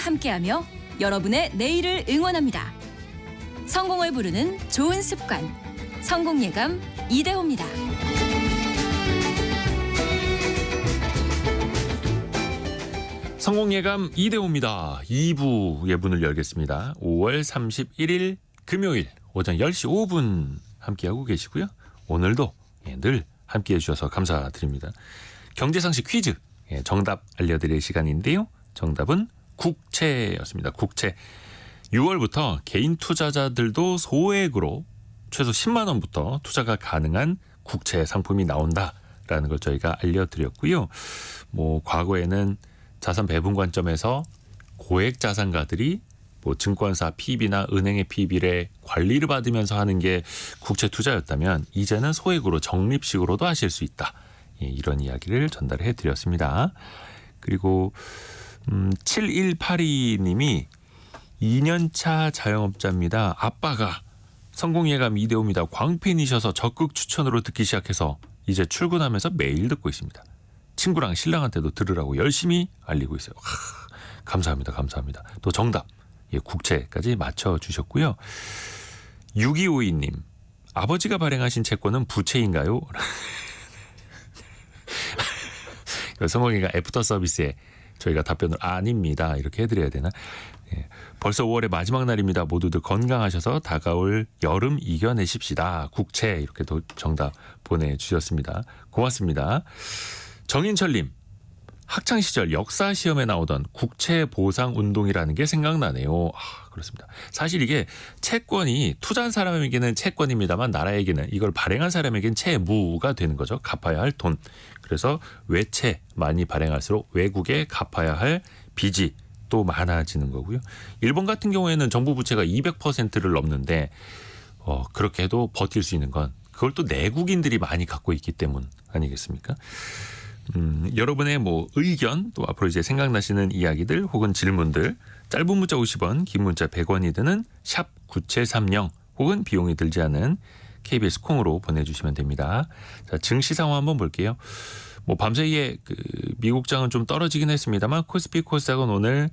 함께하며 여러분의 내일을 응원합니다. 성공을 부르는 좋은 습관, 성공예감 이대호입니다. 성공예감 이대호입니다. 2부의 문을 열겠습니다. 5월 31일 금요일 오전 10시 5분 함께하고 계시고요. 오늘도 늘 함께해 주셔서 감사드립니다. 경제상식 퀴즈 정답 알려드릴 시간인데요. 정답은 국채였습니다. 국채. 6월부터 개인 투자자들도 소액으로 최소 10만 원부터 투자가 가능한 국채 상품이 나온다라는 걸 저희가 알려드렸고요. 과거에는 자산 배분 관점에서 고액 자산가들이 증권사 PB나 은행의 PB를 관리를 받으면서 하는 게 국채 투자였다면 이제는 소액으로 적립식으로도 하실 수 있다. 이런 이야기를 전달해 드렸습니다. 그리고 7182님이 2년차 자영업자입니다. 아빠가 성공예감 이대호입니다. 광팬이셔서 적극 추천으로 듣기 시작해서 이제 출근하면서 매일 듣고 있습니다. 친구랑 신랑한테도 들으라고 열심히 알리고 있어요. 감사합니다. 감사합니다. 또 정답 국채까지 맞춰주셨고요. 6252님 아버지가 발행하신 채권은 부채인가요? 성공예감 애프터 서비스에 저희가 답변을 아닙니다. 이렇게 해드려야 되나? 벌써 5월의 마지막 날입니다. 모두들 건강하셔서 다가올 여름 이겨내십시다. 국채 이렇게 또 정답 보내주셨습니다. 고맙습니다. 정인철님 학창시절 역사시험에 나오던 국채보상운동이라는 게 생각나네요. 그렇습니다. 사실 이게 채권이 투자한 사람에게는 채권입니다만 나라에게는 이걸 발행한 사람에게는 채무가 되는 거죠. 갚아야 할 돈. 그래서 외채 많이 발행할수록 외국에 갚아야 할 빚이 또 많아지는 거고요. 일본 같은 경우에는 정부 부채가 200%를 넘는데 그렇게 해도 버틸 수 있는 건 그걸 또 내국인들이 많이 갖고 있기 때문 아니겠습니까? 여러분의 의견 또 앞으로 이제 생각나시는 이야기들 혹은 질문들 짧은 문자 50원 긴 문자 100원이 드는 샵 9730 혹은 비용이 들지 않은 KBS 콩으로 보내주시면 됩니다. 자, 증시 상황 한번 볼게요. 밤사이에 미국장은 좀 떨어지긴 했습니다만 코스피 코스닥은 오늘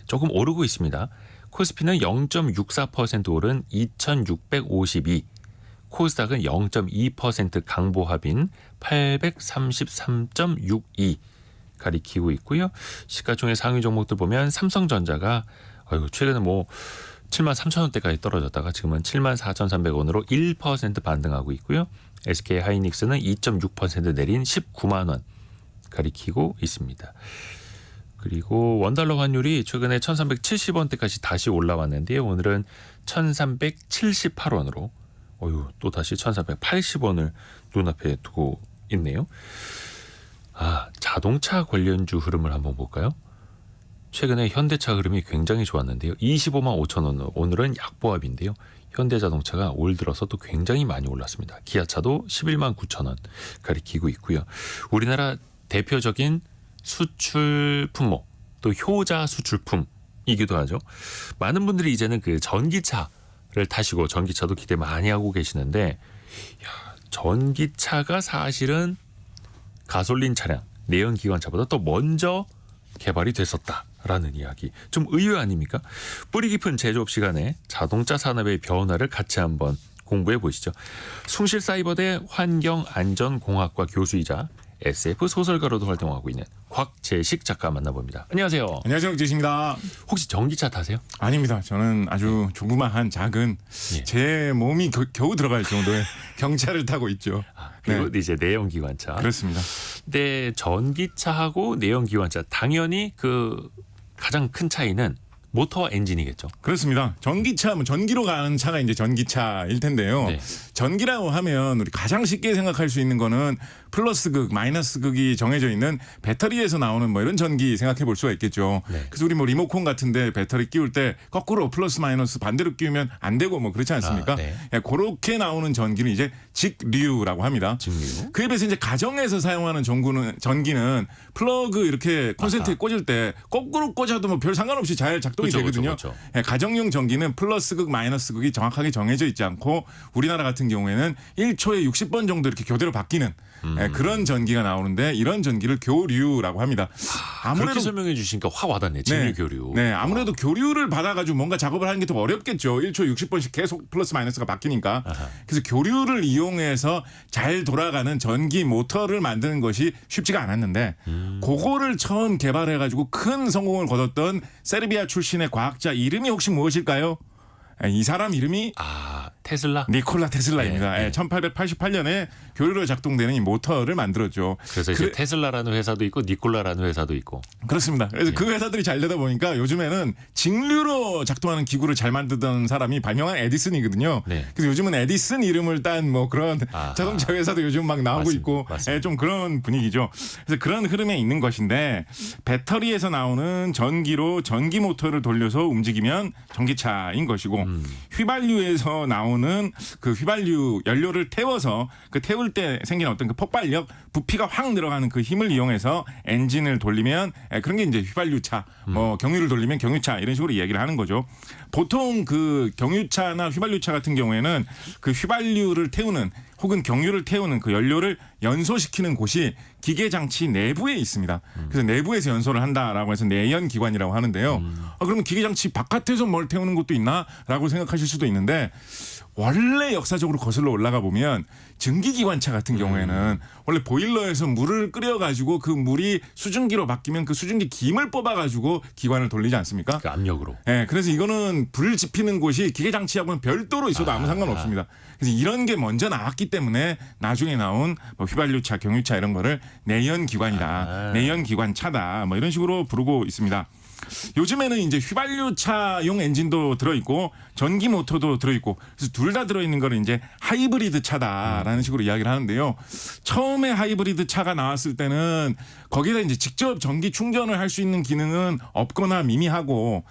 조금 오르고 있습니다. 코스피는 0.64% 오른 2652, 코스닥은 0.2% 강보합인 833.62 가리키고 있고요. 시가총액 상위 종목들 보면 삼성전자가 최근에 73,000원대까지 떨어졌다가 지금은 74,300원으로 1% 반등하고 있고요. SK하이닉스는 2.6% 내린 19만 원 가리키고 있습니다. 그리고 원달러 환율이 최근에 1,370원대까지 다시 올라왔는데요. 오늘은 1,378원으로 또 다시 1,480원을 눈앞에 두고 있네요. 자동차 관련주 흐름을 한번 볼까요? 최근에 현대차 흐름이 굉장히 좋았는데요. 25만 5천 원 오늘은 약보합인데요. 현대자동차가 올 들어서 또 굉장히 많이 올랐습니다. 기아차도 11만 9천 원 가리키고 있고요. 우리나라 대표적인 수출 품목 또 효자 수출품이기도 하죠. 많은 분들이 이제는 전기차를 타시고 전기차도 기대 많이 하고 계시는데 전기차가 사실은 가솔린 차량, 내연기관차보다 또 먼저 개발이 됐었다라는 이야기. 좀 의외 아닙니까? 뿌리 깊은 제조업 시간에 자동차 산업의 변화를 같이 한번 공부해 보시죠. 숭실사이버대 환경안전공학과 교수이자 SF 소설가로도 활동하고 있는 곽재식 작가 만나봅니다. 안녕하세요. 안녕하세요. 곽재식입니다. 혹시 전기차 타세요? 아닙니다. 저는 아주 조그마한 작은 제 몸이 겨우 들어갈 정도의 경차를 타고 있죠. 그리고 이제 내연기관차. 그렇습니다. 근데 전기차하고 내연기관차 당연히 가장 큰 차이는 모터와 엔진이겠죠. 그렇습니다. 전기차, 전기로 가는 차가 이제 전기차일 텐데요. 네. 전기라고 하면 우리 가장 쉽게 생각할 수 있는 거는 플러스 극, 마이너스 극이 정해져 있는 배터리에서 나오는 이런 전기 생각해 볼 수가 있겠죠. 네. 그래서 우리 리모컨 같은데 배터리 끼울 때 거꾸로 플러스 마이너스 반대로 끼우면 안 되고 그렇지 않습니까? 네. 그렇게 나오는 전기는 이제 직류라고 합니다. 직류. 그에 비해서 이제 가정에서 사용하는 전기는 플러그 이렇게 콘센트에 꽂을 때 거꾸로 꽂아도 별 상관없이 잘 작동 작동이 그쵸, 되거든요. 그쵸, 그쵸. 예, 가정용 전기는 플러스극, 마이너스극이 정확하게 정해져 있지 않고 우리나라 같은 경우에는 1초에 60번 정도 이렇게 교대로 바뀌는 예, 그런 전기가 나오는데 이런 전기를 교류라고 합니다. 그렇게 설명해 주시니까 확 와닿네. 진류 교류. 네, 아무래도 교류를 받아가지고 뭔가 작업을 하는 게 더 어렵겠죠. 1초 60번씩 계속 플러스 마이너스가 바뀌니까. 그래서 교류를 이용해서 잘 돌아가는 전기 모터를 만드는 것이 쉽지가 않았는데 그거를 처음 개발해가지고 큰 성공을 거뒀던 세르비아 출신의 과학자 이름이 혹시 무엇일까요? 이 사람 이름이 테슬라. 니콜라 테슬라입니다. 네, 네. 1888년에 교류로 작동되는 이 모터를 만들었죠. 그래서 이제 테슬라라는 회사도 있고 니콜라라는 회사도 있고. 그렇습니다. 그래서 그 회사들이 잘 되다 보니까 요즘에는 직류로 작동하는 기구를 잘 만들던 사람이 발명한 에디슨이거든요. 네. 그래서 요즘은 에디슨 이름을 딴 뭐 그런 자동차 회사도 요즘 막 나오고 맞습니다. 있고 맞습니다. 좀 그런 분위기죠. 그래서 그런 흐름에 있는 것인데 배터리에서 나오는 전기로 전기 모터를 돌려서 움직이면 전기차인 것이고 휘발유에서 나오는 그 휘발유 연료를 태워서 그 태울 때 생기는 어떤 그 폭발력, 부피가 확 늘어가는 그 힘을 이용해서 엔진을 돌리면 그런 게 이제 휘발유차, 뭐 경유를 돌리면 경유차 이런 식으로 이야기를 하는 거죠. 보통 그 경유차나 휘발유차 같은 경우에는 그 휘발유를 태우는 혹은 경유를 태우는 그 연료를 연소시키는 곳이 기계 장치 내부에 있습니다. 그래서 내부에서 연소를 한다라고 해서 내연 기관이라고 하는데요. 그러면 기계 장치 바깥에서 뭘 태우는 것도 있나라고 생각하실 수도 있는데 원래 역사적으로 거슬러 올라가 보면 증기기관차 같은 경우에는 원래 보일러에서 물을 끓여가지고 그 물이 수증기로 바뀌면 그 수증기 김을 뽑아가지고 기관을 돌리지 않습니까? 그 압력으로. 네, 그래서 이거는 불 지피는 곳이 기계장치하고는 별도로 있어도 아무 상관없습니다. 그래서 이런 게 먼저 나왔기 때문에 나중에 나온 뭐 휘발유차, 경유차 이런 거를 내연기관이다, 내연기관차다 뭐 이런 식으로 부르고 있습니다. 요즘에는 이제 휘발유차용 엔진도 들어있고 전기 모터도 들어있고 그래서 둘 다 들어있는 거를 이제 하이브리드 차다라는 식으로 이야기를 하는데요. 처음에 하이브리드 차가 나왔을 때는 거기다 이제 직접 전기 충전을 할 수 있는 기능은 없거나 미미하고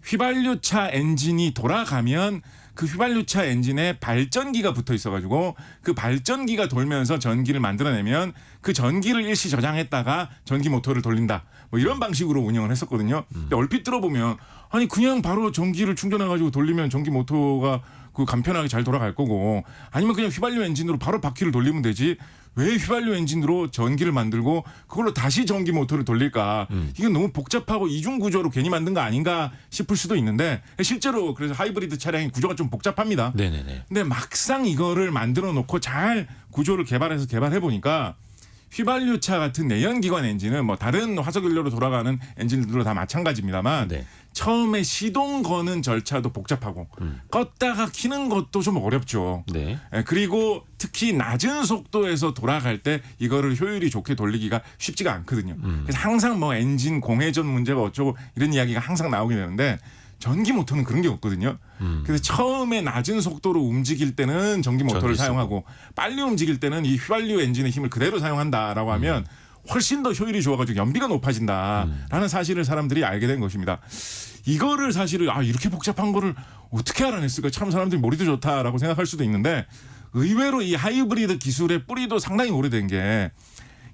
휘발유차 엔진이 돌아가면 그 휘발유차 엔진에 발전기가 붙어 있어가지고 그 발전기가 돌면서 전기를 만들어내면 그 전기를 일시 저장했다가 전기 모터를 돌린다. 뭐 이런 방식으로 운영을 했었거든요. 근데 얼핏 들어보면 아니 그냥 바로 전기를 충전해가지고 돌리면 전기 모터가 그 간편하게 잘 돌아갈 거고 아니면 그냥 휘발유 엔진으로 바로 바퀴를 돌리면 되지. 왜 휘발유 엔진으로 전기를 만들고 그걸로 다시 전기 모터를 돌릴까? 이건 너무 복잡하고 이중 구조로 괜히 만든 거 아닌가 싶을 수도 있는데 실제로 그래서 하이브리드 차량의 구조가 좀 복잡합니다. 네네네. 근데 막상 이거를 만들어 놓고 잘 구조를 개발해 보니까 휘발유차 같은 내연기관 엔진은 뭐 다른 화석연료로 돌아가는 엔진들도 다 마찬가지입니다만 네. 처음에 시동 거는 절차도 복잡하고 껐다가 켜는 것도 좀 어렵죠. 네. 그리고 특히 낮은 속도에서 돌아갈 때 이거를 효율이 좋게 돌리기가 쉽지가 않거든요. 그래서 항상 뭐 엔진 공회전 문제가 어쩌고 이런 이야기가 항상 나오게 되는데 전기 모터는 그런 게 없거든요. 그래서 처음에 낮은 속도로 움직일 때는 전기 모터를 전기 사용하고 빨리 움직일 때는 이 휘발유 엔진의 힘을 그대로 사용한다라고 하면 훨씬 더 효율이 좋아가지고 연비가 높아진다라는 사실을 사람들이 알게 된 것입니다. 이거를 사실은 이렇게 복잡한 거를 어떻게 알아냈을까? 참 사람들이 머리도 좋다라고 생각할 수도 있는데 의외로 이 하이브리드 기술의 뿌리도 상당히 오래된 게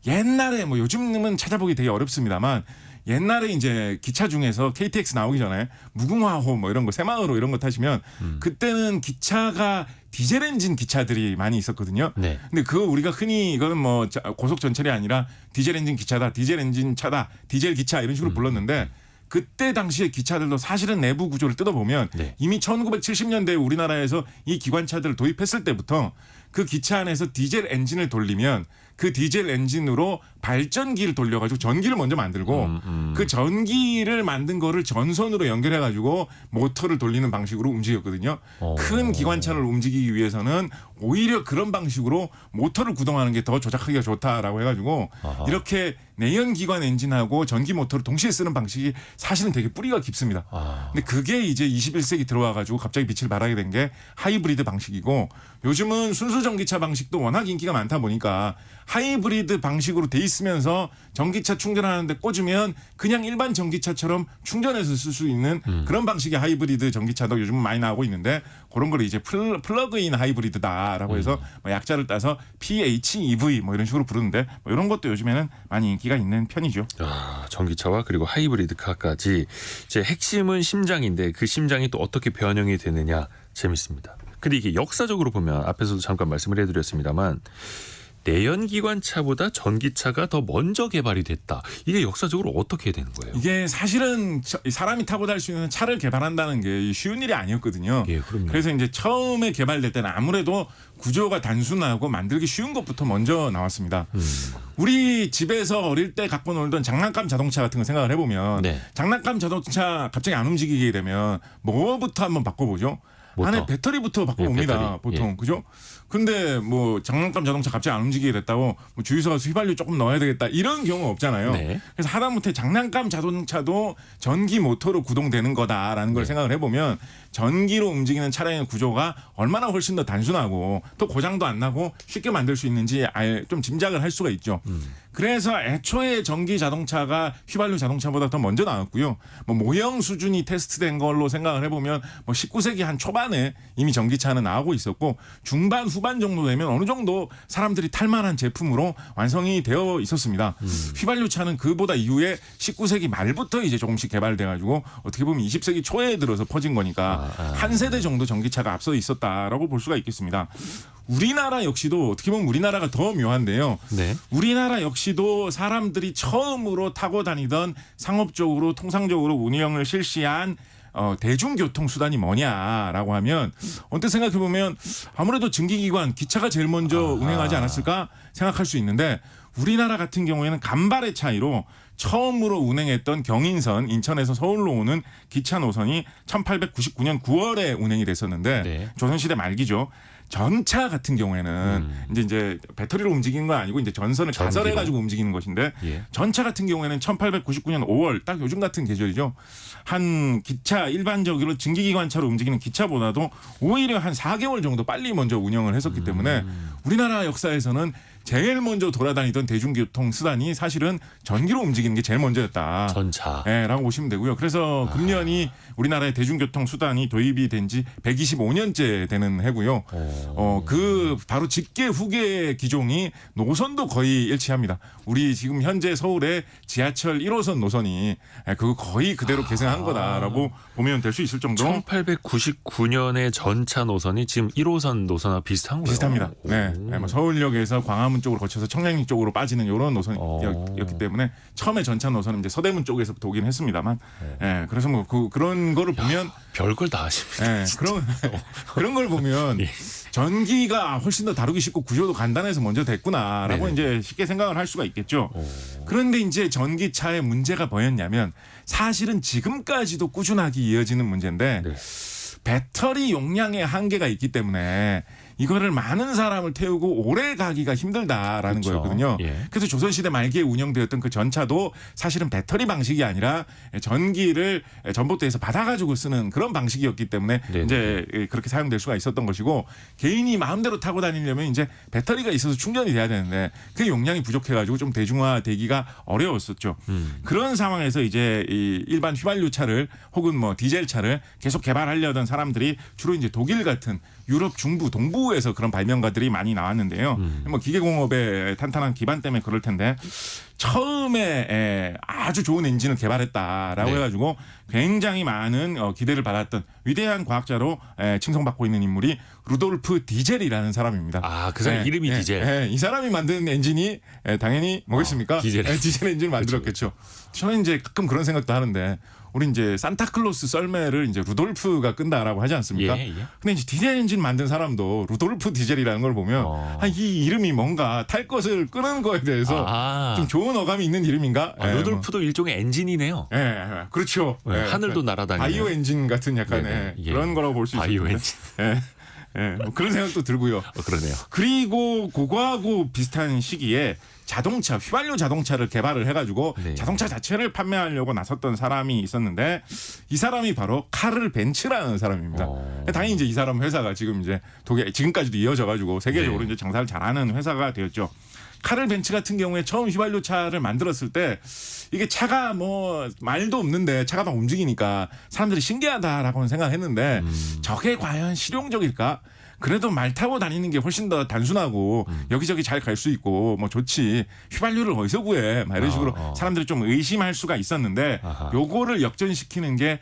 옛날에 뭐 요즘은 찾아보기 되게 어렵습니다만 옛날에 이제 기차 중에서 KTX 나오기 전에 무궁화호 뭐 이런 거 새마을호 이런 거 타시면 그때는 기차가 디젤 엔진 기차들이 많이 있었거든요. 네. 근데 그거 우리가 흔히 이거는 뭐 고속 전철이 아니라 디젤 엔진 기차다, 디젤 엔진 차다, 디젤 기차 이런 식으로 불렀는데 그때 당시의 기차들도 사실은 내부 구조를 뜯어보면 네. 이미 1970년대에 우리나라에서 이 기관차들을 도입했을 때부터 그 기차 안에서 디젤 엔진을 돌리면 그 디젤 엔진으로 발전기를 돌려가지고 전기를 먼저 만들고 그 전기를 만든 거를 전선으로 연결해가지고 모터를 돌리는 방식으로 움직였거든요. 큰 기관차를 움직이기 위해서는 오히려 그런 방식으로 모터를 구동하는 게 더 조작하기가 좋다라고 해가지고 이렇게 내연기관 엔진하고 전기 모터를 동시에 쓰는 방식이 사실은 되게 뿌리가 깊습니다. 근데 그게 이제 21세기 들어와가지고 갑자기 빛을 발하게 된 게 하이브리드 방식이고 요즘은 순수 전기차 방식도 워낙 인기가 많다 보니까 하이브리드 방식으로 돼 있으면서 전기차 충전하는데 꽂으면 그냥 일반 전기차처럼 충전해서 쓸 수 있는 그런 방식의 하이브리드 전기차도 요즘 많이 나오고 있는데 그런 걸 이제 플러그인 하이브리드다라고 해서 뭐 약자를 따서 PHEV 뭐 이런 식으로 부르는데 뭐 이런 것도 요즘에는 많이 인기가 있는 편이죠. 아, 전기차와 그리고 하이브리드 카까지 이제 핵심은 심장인데 그 심장이 또 어떻게 변형이 되느냐 재밌습니다. 근데 이게 역사적으로 보면 앞에서도 잠깐 말씀을 해드렸습니다만 내연기관차보다 전기차가 더 먼저 개발이 됐다. 이게 역사적으로 어떻게 되는 거예요? 이게 사실은 사람이 타고 다닐 수 있는 차를 개발한다는 게 쉬운 일이 아니었거든요. 예, 그럼요. 그래서 이제 처음에 개발될 때는 아무래도 구조가 단순하고 만들기 쉬운 것부터 먼저 나왔습니다. 우리 집에서 어릴 때 갖고 놀던 장난감 자동차 같은 거 생각을 해보면 네. 장난감 자동차 갑자기 안 움직이게 되면 뭐부터 한번 바꿔보죠? 모터. 안에 배터리부터 바꿔봅니다. 배터리. 보통 예. 그죠? 근데 뭐 장난감 자동차 갑자기 안 움직이게 됐다고 뭐 주유소 가서 휘발유 조금 넣어야 되겠다 이런 경우 없잖아요. 네. 그래서 하다못해 장난감 자동차도 전기 모터로 구동되는 거다라는 걸 네. 생각을 해보면 전기로 움직이는 차량의 구조가 얼마나 훨씬 더 단순하고 또 고장도 안 나고 쉽게 만들 수 있는지 좀 짐작을 할 수가 있죠. 그래서 애초에 전기 자동차가 휘발유 자동차보다 더 먼저 나왔고요. 뭐 모형 수준이 테스트된 걸로 생각을 해보면 뭐 19세기 한 초반에 이미 전기차는 나오고 있었고 중반 후반 정도 되면 어느 정도 사람들이 탈만한 제품으로 완성이 되어 있었습니다. 휘발유 차는 그보다 이후에 19세기 말부터 이제 조금씩 개발돼가지고 어떻게 보면 20세기 초에 들어서 퍼진 거니까 한 세대 정도 전기차가 앞서 있었다라고 볼 수가 있겠습니다. 우리나라 역시도 어떻게 보면 우리나라가 더 묘한데요. 네. 우리나라 역시도 사람들이 처음으로 타고 다니던 상업적으로 통상적으로 운영을 실시한 대중교통 수단이 뭐냐라고 하면 언뜻 생각해 보면 아무래도 증기기관 기차가 제일 먼저 운행하지 않았을까 생각할 수 있는데 우리나라 같은 경우에는 간발의 차이로 처음으로 운행했던 경인선 인천에서 서울로 오는 기차 노선이 1899년 9월에 운행이 됐었는데 네. 조선시대 말기죠. 전차 같은 경우에는 이제 배터리로 움직이는 건 아니고 이제 전선을 가설해 가지고 움직이는 것인데 예. 전차 같은 경우에는 1899년 5월 딱 요즘 같은 계절이죠. 한 기차 일반적으로 증기기관차로 움직이는 기차보다도 오히려 한 4개월 정도 빨리 먼저 운영을 했었기 때문에 우리나라 역사에서는 제일 먼저 돌아다니던 대중교통 수단이 사실은 전기로 움직이는 게 제일 먼저였다. 전차. 네, 라고 보시면 되고요. 그래서 금년이 우리나라의 대중교통 수단이 도입이 된 지 125년째 되는 해고요. 그 바로 직계 후계 기종이 노선도 거의 일치합니다. 우리 지금 현재 서울의 지하철 1호선 노선이 그거 거의 그대로 계승한 거다라고 보면 될 수 있을 정도로 1899년의 전차 노선이 지금 1호선 노선과 비슷한 거예요. 비슷합니다. 네, 뭐 서울역에서 광화문 쪽으로 거쳐서 청량리 쪽으로 빠지는 이런 노선이었기 때문에 처음에 전차 노선은 이제 서대문 쪽에서부터 오긴 했습니다만, 네, 그래서 뭐 그런 거를 보면 별걸 다 하십니다. 네, 그런 걸 보면 예. 전기가 훨씬 더 다루기 쉽고 구조도 간단해서 먼저 됐구나라고 네네. 이제 쉽게 생각을 할 수가 있겠죠. 그런데 이제 전기차의 문제가 뭐였냐면 사실은 지금까지도 꾸준하게 이어지는 문제인데 네. 배터리 용량의 한계가 있기 때문에 이거를 많은 사람을 태우고 오래 가기가 힘들다라는 그렇죠. 거였거든요. 예. 그래서 조선시대 말기에 운영되었던 그 전차도 사실은 배터리 방식이 아니라 전기를 전봇대에서 받아가지고 쓰는 그런 방식이었기 때문에 네네. 이제 그렇게 사용될 수가 있었던 것이고 개인이 마음대로 타고 다니려면 이제 배터리가 있어서 충전이 돼야 되는데 그 용량이 부족해가지고 좀 대중화되기가 어려웠었죠. 그런 상황에서 이제 이 일반 휘발유 차를 혹은 뭐 디젤 차를 계속 개발하려던 사람들이 주로 이제 독일 같은 유럽 중부 동부에서 그런 발명가들이 많이 나왔는데요. 뭐 기계공업의 탄탄한 기반 때문에 그럴 텐데 처음에 아주 좋은 엔진을 개발했다라고 네. 해가지고 굉장히 많은 기대를 받았던 위대한 과학자로 칭송받고 있는 인물이 루돌프 디젤이라는 사람입니다. 아, 그 사람 이름이 디젤. 이 사람이 만든 엔진이 당연히 뭐겠습니까? 디젤. 디젤 엔진을 만들었겠죠. 저는 이제 가끔 그런 생각도 하는데 우리 이제 산타클로스 썰매를 이제 루돌프가 끈다라고 하지 않습니까? 예, 예. 근데 이제 디젤 엔진 만든 사람도 루돌프 디젤이라는 걸 보면 이 이름이 뭔가 탈 것을 끄는 거에 대해서 좀 좋은 어감이 있는 이름인가? 루돌프도 일종의 엔진이네요. 그렇죠. 네, 하늘도 날아다니는 바이오 엔진 같은 약간의 네네, 예. 그런 거라고 볼 수 바이오 있습니다. 엔진. 예, 뭐 그런 생각도 들고요. 그러네요. 그리고 그거하고 비슷한 시기에 자동차, 휘발유 자동차를 개발을 해가지고 네. 자동차 자체를 판매하려고 나섰던 사람이 있었는데 이 사람이 바로 카를 벤츠라는 사람입니다. 당연히 이제 이 사람 회사가 지금 이제 지금까지도 이어져가지고 세계적으로 네. 이제 장사를 잘하는 회사가 되었죠. 카를 벤츠 같은 경우에 처음 휘발유 차를 만들었을 때 이게 차가 뭐 말도 없는데 차가 막 움직이니까 사람들이 신기하다라고는 생각했는데 저게 과연 실용적일까? 그래도 말 타고 다니는 게 훨씬 더 단순하고 여기저기 잘 갈 수 있고 뭐 좋지 휘발유를 어디서 구해 막 이런 식으로 사람들이 좀 의심할 수가 있었는데 아하. 요거를 역전시키는데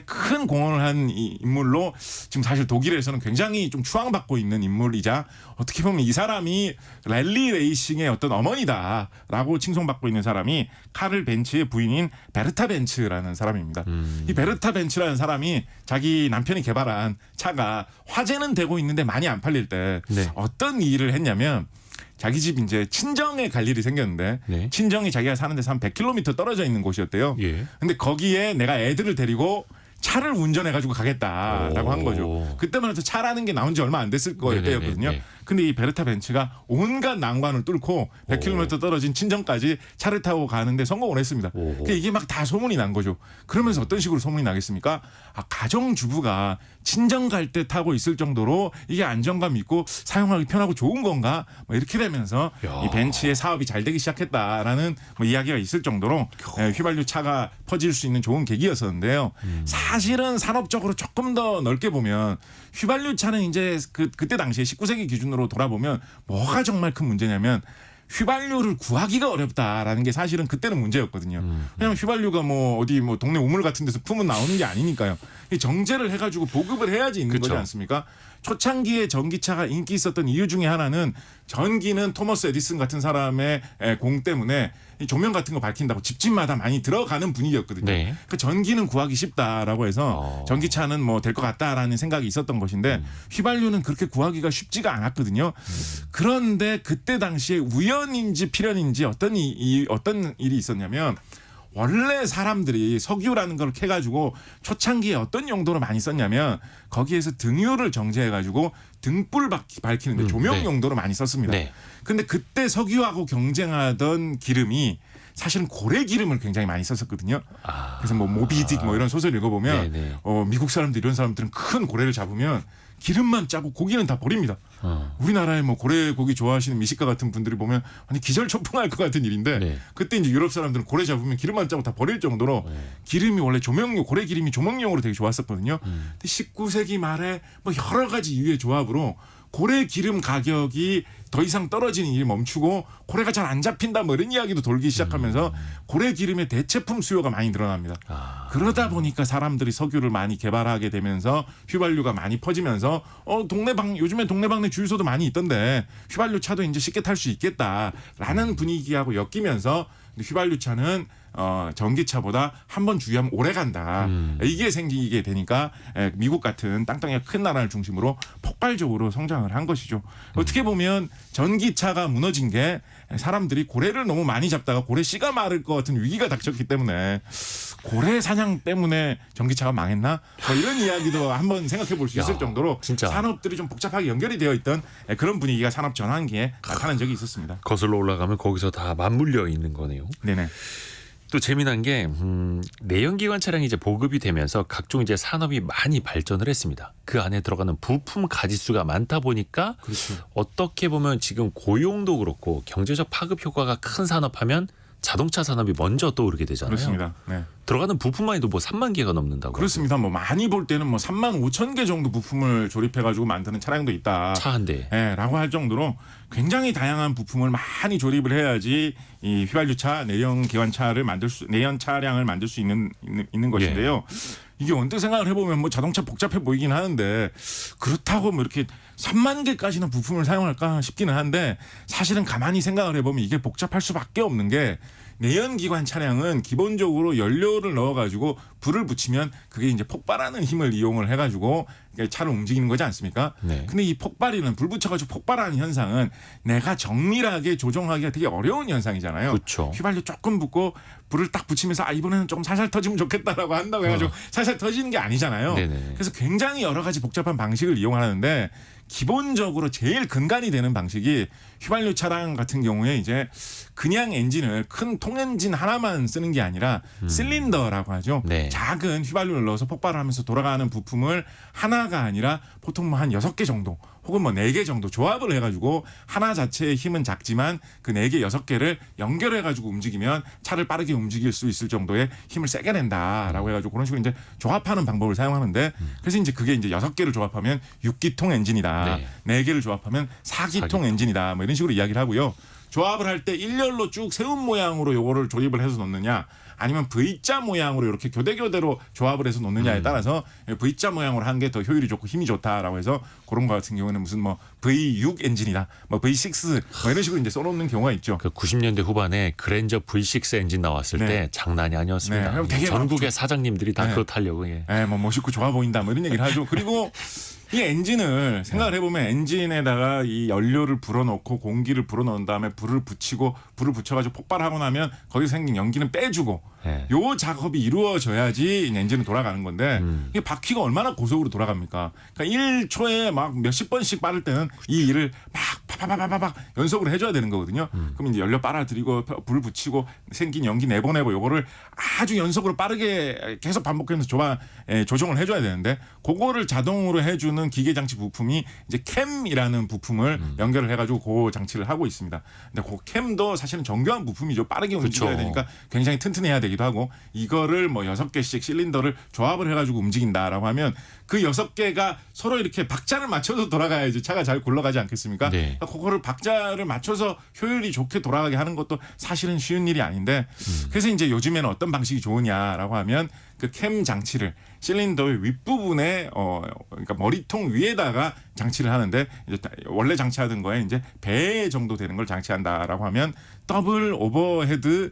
큰 공헌을 한 이 인물로 지금 사실 독일에서는 굉장히 좀 추앙받고 있는 인물이자 어떻게 보면 이 사람이 랠리 레이싱의 어떤 어머니다라고 칭송받고 있는 사람이 카를 벤츠의 부인인 베르타 벤츠라는 사람입니다. 이 베르타 벤츠라는 사람이 자기 남편이 개발한 차가 화제는 되고 있는데 많이 안 팔릴 때 네. 어떤 일을 했냐면 자기 집 이제 친정에 갈 일이 생겼는데 네. 친정이 자기가 사는 데서 한 100km 떨어져 있는 곳이었대요. 예. 근데 거기에 내가 애들을 데리고 차를 운전해가지고 가겠다라고 한 거죠. 그때만 해도 차라는 게 나온 지 얼마 안 됐을 때였거든요. 네네네네. 근데 이 베르타 벤츠가 온갖 난관을 뚫고 100km 떨어진 친정까지 차를 타고 가는데 성공을 했습니다. 그러니까 이게 막 다 소문이 난 거죠. 그러면서 어떤 식으로 소문이 나겠습니까? 가정주부가 친정 갈 때 타고 있을 정도로 이게 안정감 있고 사용하기 편하고 좋은 건가? 뭐 이렇게 되면서 야. 이 벤츠의 사업이 잘 되기 시작했다라는 뭐 이야기가 있을 정도로 휘발유 차가 퍼질 수 있는 좋은 계기였었는데요. 사실은 산업적으로 조금 더 넓게 보면 휘발유 차는 이제 그때 당시에 19세기 기준으로 돌아보면 뭐가 정말 큰 문제냐면 휘발유를 구하기가 어렵다라는 게 사실은 그때는 문제였거든요. 왜냐하면 휘발유가 뭐 어디 뭐 동네 우물 같은 데서 품은 나오는 게 아니니까요. 정제를 해가지고 보급을 해야지 있는 그쵸. 거지 않습니까? 초창기에 전기차가 인기 있었던 이유 중에 하나는 전기는 토머스 에디슨 같은 사람의 공 때문에 이 조명 같은 거 밝힌다고 집집마다 많이 들어가는 분위기였거든요. 네. 그러니까 전기는 구하기 쉽다라고 해서 전기차는 뭐 될 것 같다라는 생각이 있었던 것인데 휘발유는 그렇게 구하기가 쉽지가 않았거든요. 그런데 그때 당시에 우연인지 필연인지 어떤 일이 있었냐면 원래 사람들이 석유라는 걸 캐가지고 초창기에 어떤 용도로 많이 썼냐면 거기에서 등유를 정제해가지고 등불 밝히는데 조명 네. 용도로 많이 썼습니다. 네. 근데 그때 석유하고 경쟁하던 기름이 사실은 고래 기름을 굉장히 많이 썼었거든요. 그래서 뭐 모비딕 뭐 이런 소설 읽어보면 네네. 미국 사람들 이런 사람들은 큰 고래를 잡으면 기름만 짜고 고기는 다 버립니다. 우리나라에 뭐 고래 고기 좋아하시는 미식가 같은 분들이 보면 아니 기절초풍할 것 같은 일인데 네. 그때 이제 유럽 사람들은 고래 잡으면 기름만 짜고 다 버릴 정도로 기름이 원래 조명용 고래 기름이 조명용으로 되게 좋았었거든요. 근데 19세기 말에 뭐 여러 가지 이유의 조합으로 고래 기름 가격이 더 이상 떨어지는 일이 멈추고 고래가 잘 안 잡힌다 뭐 이런 이야기도 돌기 시작하면서 고래 기름의 대체품 수요가 많이 늘어납니다. 그러다 보니까 사람들이 석유를 많이 개발하게 되면서 휘발유가 많이 퍼지면서 요즘에 동네방네 주유소도 많이 있던데 휘발유 차도 이제 쉽게 탈 수 있겠다라는 분위기하고 엮이면서 휘발유 차는 전기차보다 한 번 주유하면 오래 간다. 이게 생기게 되니까 미국 같은 땅덩이가 큰 나라를 중심으로 폭발적으로 성장을 한 것이죠. 어떻게 보면 전기차가 무너진 게 사람들이 고래를 너무 많이 잡다가 고래 씨가 마를 것 같은 위기가 닥쳤기 때문에 고래 사냥 때문에 전기차가 망했나? 뭐 이런 이야기도 한번 생각해 볼 수 있을 정도로 진짜. 산업들이 좀 복잡하게 연결이 되어 있던 그런 분위기가 산업 전환기에 나타난 적이 있었습니다. 거슬러 올라가면 거기서 다 맞물려 있는 거네요. 네네. 또 재미난 게 내연기관 차량이 이제 보급이 되면서 각종 이제 산업이 많이 발전을 했습니다. 그 안에 들어가는 부품 가짓수가 많다 보니까 그렇죠. 어떻게 보면 지금 고용도 그렇고 경제적 파급 효과가 큰 산업하면 자동차 산업이 먼저 떠오르게 되잖아요. 그렇습니다. 네. 들어가는 부품만 해도 뭐 3만 개가 넘는다고. 그렇습니다. 뭐 많이 볼 때는 뭐 3만 5천 개 정도 부품을 조립해가지고 만드는 차량도 있다. 차 한 대. 라고 할 정도로 굉장히 다양한 부품을 많이 조립을 해야지 이 휘발유차, 내연 차량을 만들 수 있는 것인데요. 이게 언뜻 생각을 해보면 뭐 자동차 복잡해 보이긴 하는데 그렇다고 뭐 이렇게 3만 개까지는 부품을 사용할까 싶기는 한데 사실은 가만히 생각을 해보면 이게 복잡할 수밖에 없는 게 내연기관 차량은 기본적으로 연료를 넣어가지고 불을 붙이면 그게 이제 폭발하는 힘을 이용을 해가지고 차를 움직이는 거지 않습니까? 네. 근데 이 폭발이는 불 붙여가지고 폭발하는 현상은 내가 정밀하게 조종하기가 되게 어려운 현상이잖아요. 그렇죠. 휘발유 조금 붓고 불을 딱 붙이면서 이번에는 좀 살살 터지면 좋겠다라고 한다고 해가지고 살살 터지는 게 아니잖아요. 네네. 그래서 굉장히 여러 가지 복잡한 방식을 이용하는데 기본적으로 제일 근간이 되는 방식이 휘발유 차량 같은 경우에 이제 그냥 엔진을 큰 통엔진 하나만 쓰는 게 아니라 실린더라고 하죠. 네. 작은 휘발유를 넣어서 폭발을 하면서 돌아가는 부품을 하나가 아니라 보통 뭐 한 6개 정도 혹은 뭐 4개 정도 조합을 해가지고 하나 자체의 힘은 작지만 그 4개, 6개를 연결해가지고 움직이면 차를 빠르게 움직일 수 있을 정도의 힘을 세게 낸다라고 해가지고 그런 식으로 이제 조합하는 방법을 사용하는데 그래서 이제 그게 이제 6개를 조합하면 6기통 엔진이다. 네. 4개를 조합하면 4기통 4기통. 엔진이다. 뭐 이런 식으로 이야기를 하고요. 조합을 할 때 일렬로 쭉 세운 모양으로 요거를 조립을 해서 놓느냐 아니면 V자 모양으로 이렇게 교대교대로 조합을 해서 놓느냐에 따라서 V자 모양으로 하는 게 더 효율이 좋고 힘이 좋다라고 해서 그런 거 같은 경우는 무슨 뭐 V6 엔진이다, 뭐 V6 뭐 이런 식으로 이제 써놓는 경우가 있죠. 그 90년대 후반에 그랜저 V6 엔진 나왔을 네. 때 장난이 아니었습니다. 네. 되게 전국의 사장님들이 다 네. 그거 타려고. 예. 뭐 멋있고 좋아 보인다 뭐 이런 얘기를 하죠. 그리고 이 엔진을 생각을 해보면 엔진에다가 이 연료를 불어넣고 공기를 불어넣은 다음에 불을 붙이고 불을 붙여가지고 폭발하고 나면 거기서 생긴 연기는 빼주고 네. 요 작업이 이루어져야지 이 엔진은 돌아가는 건데 이게 바퀴가 얼마나 고속으로 돌아갑니까? 그러니까 1초에 막 몇십 번씩 빠를 때는 이 일을 막 파파파파팍 연속으로 해줘야 되는 거거든요. 그럼 이제 연료 빨아들이고 불 붙이고 생긴 연기 내보내고 요거를 아주 연속으로 빠르게 계속 반복하면서 조정을 해줘야 되는데 그거를 자동으로 해주는 기계 장치 부품이 이제 캠이라는 부품을 연결을 해가지고 그 장치를 하고 있습니다. 근데 그 캠도 사실은 정교한 부품이죠. 빠르게 움직여야 되니까 굉장히 튼튼해야 되기도 하고 이거를 뭐 6개씩 실린더를 조합을 해가지고 움직인다라고 하면 그 6개가 서로 이렇게 박자를 맞춰서 돌아가야지 차가 잘 굴러가지 않겠습니까? 네. 그러니까 그거를 박자를 맞춰서 효율이 좋게 돌아가게 하는 것도 사실은 쉬운 일이 아닌데 그래서 이제 요즘에는 어떤 방식이 좋으냐라고 하면 그 캠 장치를 실린더의 윗부분에 그러니까 머리통 위에다가 장치를 하는데 이제 원래 장치하던 거에 이제 배 정도 되는 걸 장치한다라고 하면 더블 오버헤드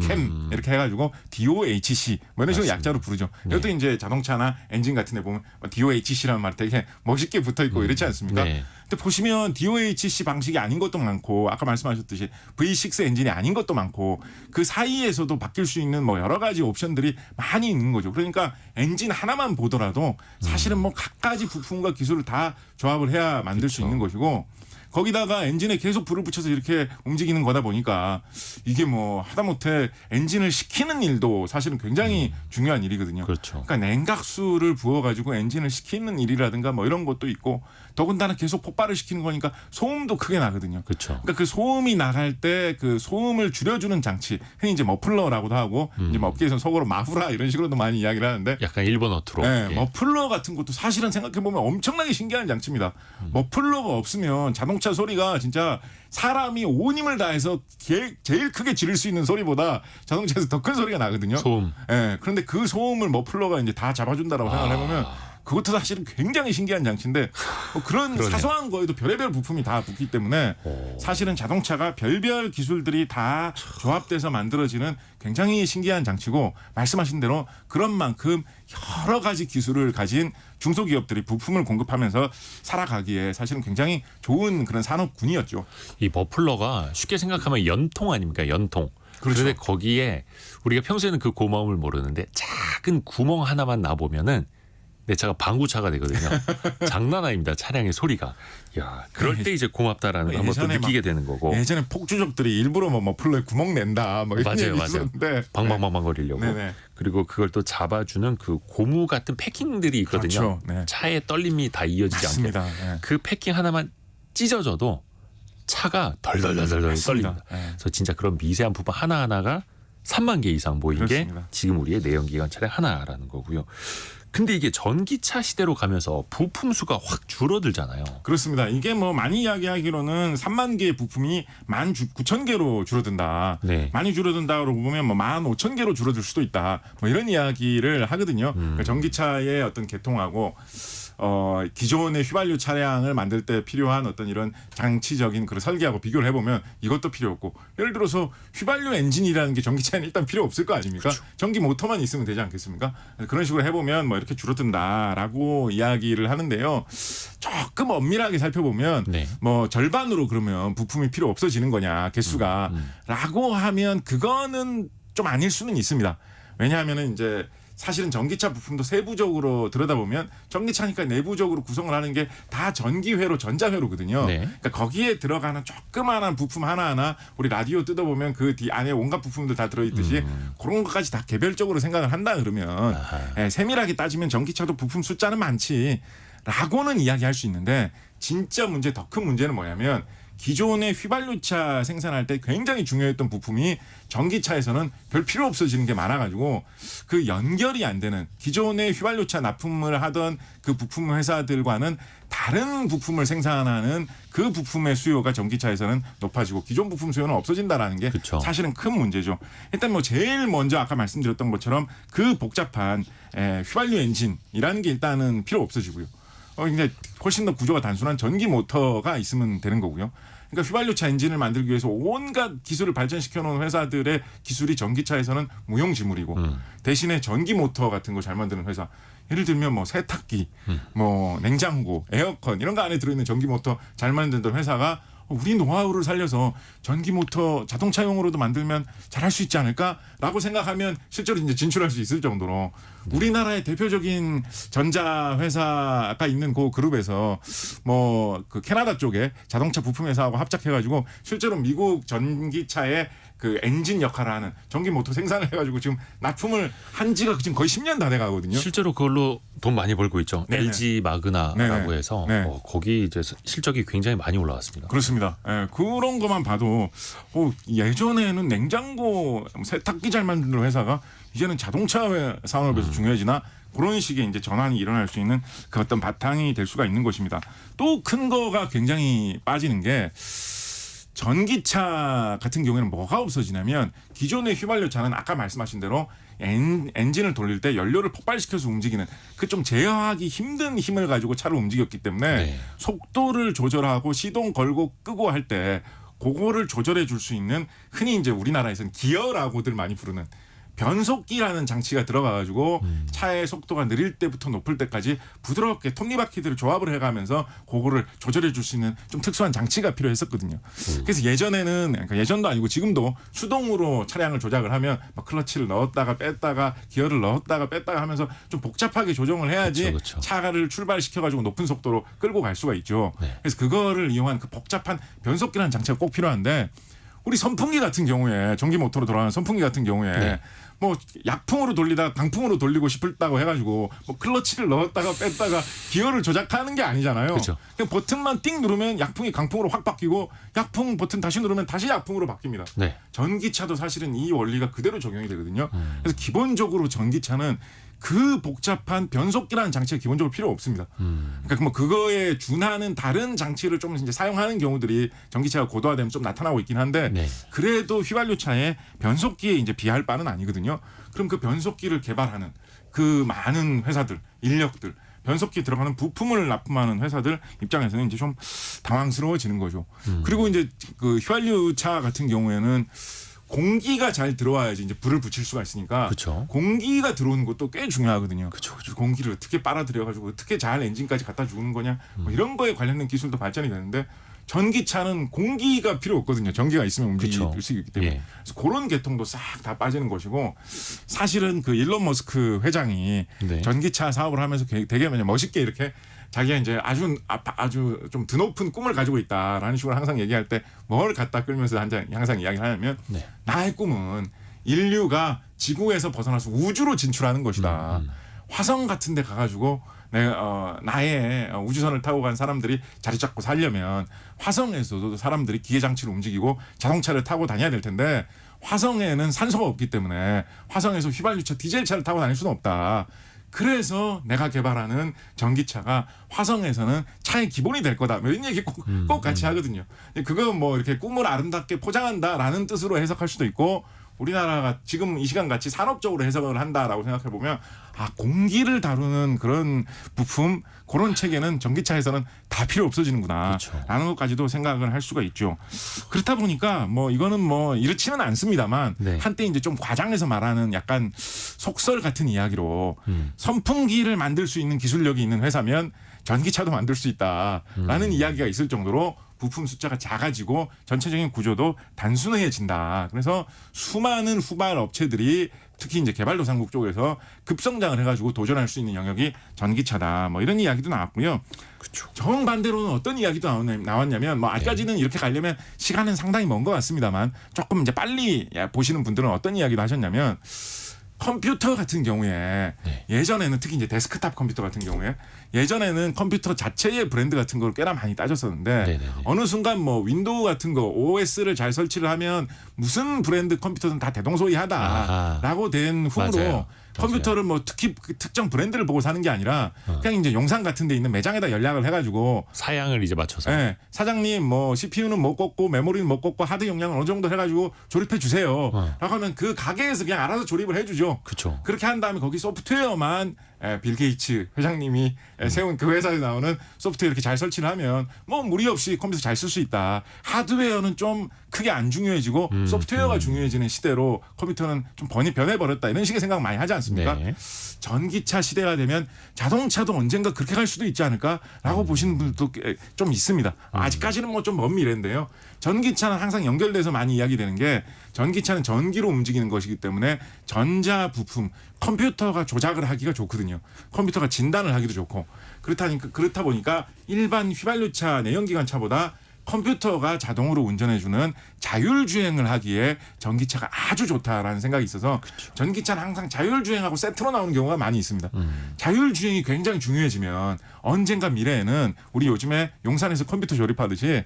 캠 이렇게 해가지고 DOHC 뭐 이런 식으로 약자로 부르죠. 이것도 이제 자동차나 엔진 같은 데 보면 DOHC라는 말 되게 멋있게 붙어 있고 이렇지 않습니까? 네. 근데 보시면 DOHC 방식이 아닌 것도 많고 아까 말씀하셨듯이 V6 엔진이 아닌 것도 많고 그 사이에서도 바뀔 수 있는 뭐 여러 가지 옵션들이 많이 있는 거죠. 그러니까 엔진 하나만 보더라도 사실은 뭐 갖가지 부품과 기술을 다 조합을 해야 만들 수 있는 것이고 거기다가 엔진에 계속 불을 붙여서 이렇게 움직이는 거다 보니까 이게 뭐 하다못해 엔진을 식히는 일도 사실은 굉장히 중요한 일이거든요. 그렇죠. 그러니까 냉각수를 부어가지고 엔진을 식히는 일이라든가 뭐 이런 것도 있고 더군다나 계속 폭발을 시키는 거니까 소음도 크게 나거든요. 그렇죠. 그러니까 그 소음이 나갈 때 그 소음을 줄여주는 장치, 흔히 이제 머플러라고도 하고 이제 뭐 업계에서는 속어로 마후라 이런 식으로도 많이 이야기를 하는데 약간 일본어투로. 네, 예. 머플러 같은 것도 사실은 생각해 보면 엄청나게 신기한 장치입니다. 머플러가 없으면 자동차 소리가 진짜 사람이 온 힘을 다해서 제일 크게 지를 수 있는 소리보다 자동차에서 더 큰 소리가 나거든요. 소음. 네, 그런데 그 소음을 머플러가 이제 다 잡아준다라고 생각을 해보면 그것도 사실은 굉장히 신기한 장치인데 뭐 그런 그러네요. 사소한 거에도 별의별 부품이 다 붙기 때문에 사실은 자동차가 별별 기술들이 다 조합돼서 만들어지는 굉장히 신기한 장치고 말씀하신 대로 그런 만큼 여러 가지 기술을 가진 중소기업들이 부품을 공급하면서 살아가기에 사실은 굉장히 좋은 그런 산업군이었죠. 이 머플러가 쉽게 생각하면 연통 아닙니까? 연통. 그렇죠. 그런데 거기에 우리가 평소에는 그 고마움을 모르는데 작은 구멍 하나만 놔보면은 내 차가 방구차가 되거든요. 장난 아닙니다. 차량의 소리가. 야, 그럴 때 이제 고맙다라는 걸 한번 또 예전에 느끼게 되는 거고. 예전에 폭주족들이 일부러 뭐 머플러에 구멍 낸다 뭐 이런 맞아요, 얘기 맞아요. 있었는데 방방방방 거리려고. 네네. 그리고 그걸 또 잡아주는 그 고무 같은 패킹들이 있거든요. 그렇죠. 네. 차의 떨림이 다 이어지지 맞습니다. 않게. 네. 그 패킹 하나만 찢어져도 차가 덜덜덜덜 맞습니다. 떨립니다. 네. 그래서 진짜 그런 미세한 부분 하나하나가 3만 개 이상 모인 그렇습니다. 게 지금 우리의 내연기관 차량 하나라는 거고요. 근데 이게 전기차 시대로 가면서 부품 수가 확 줄어들잖아요. 그렇습니다. 이게 뭐 많이 이야기하기로는 3만 개의 부품이 19,000개로 줄어든다. 네. 많이 줄어든다고 보면 뭐 15,000개로 줄어들 수도 있다. 뭐 이런 이야기를 하거든요. 그러니까 전기차의 어떤 개통하고 기존의 휘발유 차량을 만들 때 필요한 어떤 이런 장치적인 그런 설계하고 비교를 해보면 이것도 필요 없고 예를 들어서 휘발유 엔진이라는 게 전기차에는 일단 필요 없을 거 아닙니까? 그렇죠. 전기 모터만 있으면 되지 않겠습니까? 그런 식으로 해보면 뭐 이렇게 줄어든다라고 이야기를 하는데요. 조금 엄밀하게 살펴보면 네. 뭐 절반으로 그러면 부품이 필요 없어지는 거냐 개수가 라고 하면 그거는 좀 아닐 수는 있습니다. 왜냐하면은 이제 사실은 전기차 부품도 세부적으로 들여다보면 전기차니까 내부적으로 구성을 하는 게 다 전기회로 전자회로거든요. 네. 그러니까 거기에 들어가는 조그마한 부품 하나하나 우리 라디오 뜯어보면 그 뒤 안에 온갖 부품들 다 들어있듯이 그런 것까지 다 개별적으로 생각을 한다 그러면 세밀하게 따지면 전기차도 부품 숫자는 많지 라고는 이야기할 수 있는데 진짜 문제 더 큰 문제는 뭐냐면 기존의 휘발유차 생산할 때 굉장히 중요했던 부품이 전기차에서는 별 필요 없어지는 게 많아가지고 그 연결이 안 되는 기존의 휘발유차 납품을 하던 그 부품 회사들과는 다른 부품을 생산하는 그 부품의 수요가 전기차에서는 높아지고 기존 부품 수요는 없어진다라는 게 그쵸. 사실은 큰 문제죠. 일단 뭐 제일 먼저 아까 말씀드렸던 것처럼 그 복잡한 휘발유 엔진이라는 게 일단은 필요 없어지고요. 근데 훨씬 더 구조가 단순한 전기 모터가 있으면 되는 거고요. 그러니까 휘발유차 엔진을 만들기 위해서 온갖 기술을 발전시켜 놓은 회사들의 기술이 전기차에서는 무용지물이고 대신에 전기 모터 같은 거 잘 만드는 회사 예를 들면 뭐 세탁기, 뭐 냉장고, 에어컨 이런 거 안에 들어있는 전기 모터 잘 만드는 회사가 우리 노하우를 살려서 전기 모터 자동차용으로도 만들면 잘할 수 있지 않을까라고 생각하면 실제로 이제 진출할 수 있을 정도로 우리나라의 대표적인 전자 회사가 있는 그 그룹에서 뭐 그 캐나다 쪽에 자동차 부품 회사하고 합작해가지고 실제로 미국 전기차의 그 엔진 역할을 하는 전기 모터 생산을 해가지고 지금 납품을 한 지가 지금 거의 10년 다 돼가거든요. 실제로 그걸로 돈 많이 벌고 있죠. 네네. LG 마그나라고 네네. 해서 네. 거기 이제 실적이 굉장히 많이 올라왔습니다. 그렇습니다. 예, 그런 것만 봐도 예전에는 냉장고, 세탁기 잘 만드는 회사가 이제는 자동차 산업에서 중요해지나 그런 식의 이제 전환이 일어날 수 있는 그 어떤 바탕이 될 수가 있는 것입니다. 또 큰 거가 굉장히 빠지는 게 전기차 같은 경우에는 뭐가 없어지냐면 기존의 휘발유차는 아까 말씀하신 대로 엔진을 돌릴 때 연료를 폭발시켜서 움직이는 그 좀 제어하기 힘든 힘을 가지고 차를 움직였기 때문에 네. 속도를 조절하고 시동 걸고 끄고 할 때 그거를 조절해 줄 수 있는 흔히 이제 우리나라에서는 기어라고들 많이 부르는 변속기라는 장치가 들어가가지고 차의 속도가 느릴 때부터 높을 때까지 부드럽게 톱니바퀴들을 조합을 해가면서 그거를 조절해 줄 수 있는 좀 특수한 장치가 필요했었거든요. 그래서 예전에는 그러니까 예전도 아니고 지금도 수동으로 차량을 조작을 하면 막 클러치를 넣었다가 뺐다가 기어를 넣었다가 뺐다가 하면서 좀 복잡하게 조정을 해야지 그쵸. 차를 출발시켜가지고 높은 속도로 끌고 갈 수가 있죠. 네. 그래서 그거를 이용한 그 복잡한 변속기라는 장치가 꼭 필요한데 우리 선풍기 같은 경우에 전기 모터로 돌아가는 선풍기 같은 경우에 네. 뭐 약풍으로 돌리다가 강풍으로 돌리고 싶다고 해가지고 뭐 클러치를 넣었다가 뺐다가 기어를 조작하는 게 아니잖아요. 그쵸. 그냥 버튼만 띵 누르면 약풍이 강풍으로 확 바뀌고 약풍 버튼 다시 누르면 다시 약풍으로 바뀝니다. 네. 전기차도 사실은 이 원리가 그대로 적용이 되거든요. 그래서 기본적으로 전기차는 그 복잡한 변속기라는 장치가 기본적으로 필요 없습니다. 그러니까 뭐 그거에 준하는 다른 장치를 좀 이제 사용하는 경우들이 전기차가 고도화되면 좀 나타나고 있긴 한데 네. 그래도 휘발유차에 변속기에 이제 비할 바는 아니거든요. 그럼 그 변속기를 개발하는 그 많은 회사들, 인력들, 변속기에 들어가는 부품을 납품하는 회사들 입장에서는 이제 좀 당황스러워지는 거죠. 그리고 이제 그 휘발유차 같은 경우에는 공기가 잘 들어와야지 이제 불을 붙일 수가 있으니까 그쵸. 공기가 들어오는 것도 꽤 중요하거든요. 그쵸. 공기를 어떻게 빨아들여가지고 어떻게 잘 엔진까지 갖다 주는 거냐 뭐 이런 거에 관련된 기술도 발전이 되는데 전기차는 공기가 필요 없거든요. 전기가 있으면 움직일 그쵸. 수 있기 때문에 예. 그래서 그런 계통도 싹 다 빠지는 것이고 사실은 그 일론 머스크 회장이 네. 전기차 사업을 하면서 되게 멋있게 이렇게 자기가 이제 아주 좀 드높은 꿈을 가지고 있다라는 식으로 항상 얘기할 때 뭘 갖다 끌면서 항상 이야기를 하냐면 네. 나의 꿈은 인류가 지구에서 벗어나서 우주로 진출하는 것이다. 화성 같은 데 가가지고 나의 우주선을 타고 간 사람들이 자리 잡고 살려면 화성에서도 사람들이 기계장치를 움직이고 자동차를 타고 다녀야 될 텐데 화성에는 산소가 없기 때문에 화성에서 휘발유차 디젤차를 타고 다닐 수는 없다. 그래서 내가 개발하는 전기차가 화성에서는 차의 기본이 될 거다. 이런 얘기 꼭 같이 하거든요. 그건 뭐 이렇게 꿈을 아름답게 포장한다라는 뜻으로 해석할 수도 있고 우리나라가 지금 이 시간 같이 산업적으로 해석을 한다라고 생각해 보면 공기를 다루는 그런 부품 그런 체계는 전기차에서는 다 필요 없어지는구나 그렇죠. 라는 것까지도 생각을 할 수가 있죠. 그렇다 보니까 뭐 이거는 뭐 이렇지는 않습니다만 네. 한때 이제 좀 과장해서 말하는 약간 속설 같은 이야기로 선풍기를 만들 수 있는 기술력이 있는 회사면 전기차도 만들 수 있다라는 이야기가 있을 정도로 부품 숫자가 작아지고 전체적인 구조도 단순해진다. 그래서 수많은 후발 업체들이 특히 이제 개발도상국 쪽에서 급성장을 해가지고 도전할 수 있는 영역이 전기차다. 뭐 이런 이야기도 나왔고요. 그렇죠. 정반대로는 어떤 이야기도 나왔냐면 뭐 아직까지는 이렇게 가려면 시간은 상당히 먼 것 같습니다만 조금 이제 빨리 보시는 분들은 어떤 이야기도 하셨냐면 컴퓨터 같은 경우에 예전에는 특히 이제 데스크탑 컴퓨터 같은 경우에 예전에는 컴퓨터 자체의 브랜드 같은 걸 꽤나 많이 따졌었는데 네네네. 어느 순간 뭐 윈도우 같은 거 OS를 잘 설치를 하면 무슨 브랜드 컴퓨터든 다 대동소이하다라고 된 후로 맞아요. 컴퓨터를 뭐 특히 그 특정 브랜드를 보고 사는 게 아니라 그냥 이제 용산 같은 데 있는 매장에다 연락을 해가지고 사양을 이제 맞춰서 사장님 뭐 CPU는 못 꽂고 메모리는 못 꽂고 하드 용량은 어느 정도 해가지고 조립해 주세요 라고 하면 그 가게에서 그냥 알아서 조립을 해주죠. 그렇죠. 그렇게 한 다음에 거기 소프트웨어만 빌 게이츠 회장님이 세운 그 회사에 나오는 소프트웨어 이렇게 잘 설치를 하면 뭐 무리 없이 컴퓨터 잘 쓸 수 있다. 하드웨어는 좀 크게 안 중요해지고 소프트웨어가 중요해지는 시대로 컴퓨터는 좀 변해버렸다. 이런 식의 생각 많이 하지 않습니까? 네. 전기차 시대가 되면 자동차도 언젠가 그렇게 갈 수도 있지 않을까라고 보시는 분들도 좀 있습니다. 아직까지는 뭐 좀 먼 미래인데요. 전기차는 항상 연결돼서 많이 이야기되는 게 전기차는 전기로 움직이는 것이기 때문에 전자 부품 컴퓨터가 조작을 하기가 좋거든요. 컴퓨터가 진단을 하기도 좋고 그렇다 보니까 일반 휘발유차 내연기관차보다 컴퓨터가 자동으로 운전해주는 자율주행을 하기에 전기차가 아주 좋다라는 생각이 있어서 전기차는 항상 자율주행하고 세트로 나오는 경우가 많이 있습니다. 자율주행이 굉장히 중요해지면 언젠가 미래에는 우리 요즘에 용산에서 컴퓨터 조립하듯이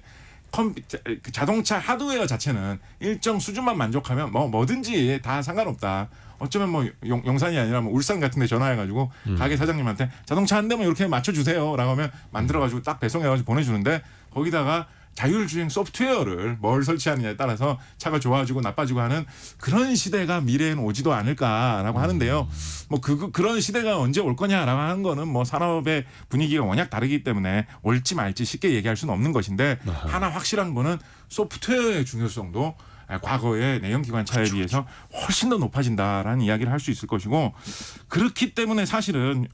자동차 하드웨어 자체는 일정 수준만 만족하면 뭐든지 다 상관없다. 어쩌면 뭐 용산이 아니라 뭐 울산 같은 데 전화해가지고 가게 사장님한테 자동차 한 대만 이렇게 맞춰주세요 라고 하면 만들어가지고 딱 배송해가지고 보내주는데 거기다가 자율주행 소프트웨어를 뭘 설치하느냐에 따라서 차가 좋아지고 나빠지고 하는 그런 시대가 미래에는 오지도 않을까라고 하는데요. 뭐 그런 시대가 언제 올 거냐라고 하는 거는 뭐 산업의 분위기가 워낙 다르기 때문에 올지 말지 쉽게 얘기할 수는 없는 것인데 하나 확실한 거는 소프트웨어의 중요성도 과거의 내연기관차에 비해서 훨씬 더 높아진다라는 이야기를 할 수 있을 것이고 그렇기 때문에 사실은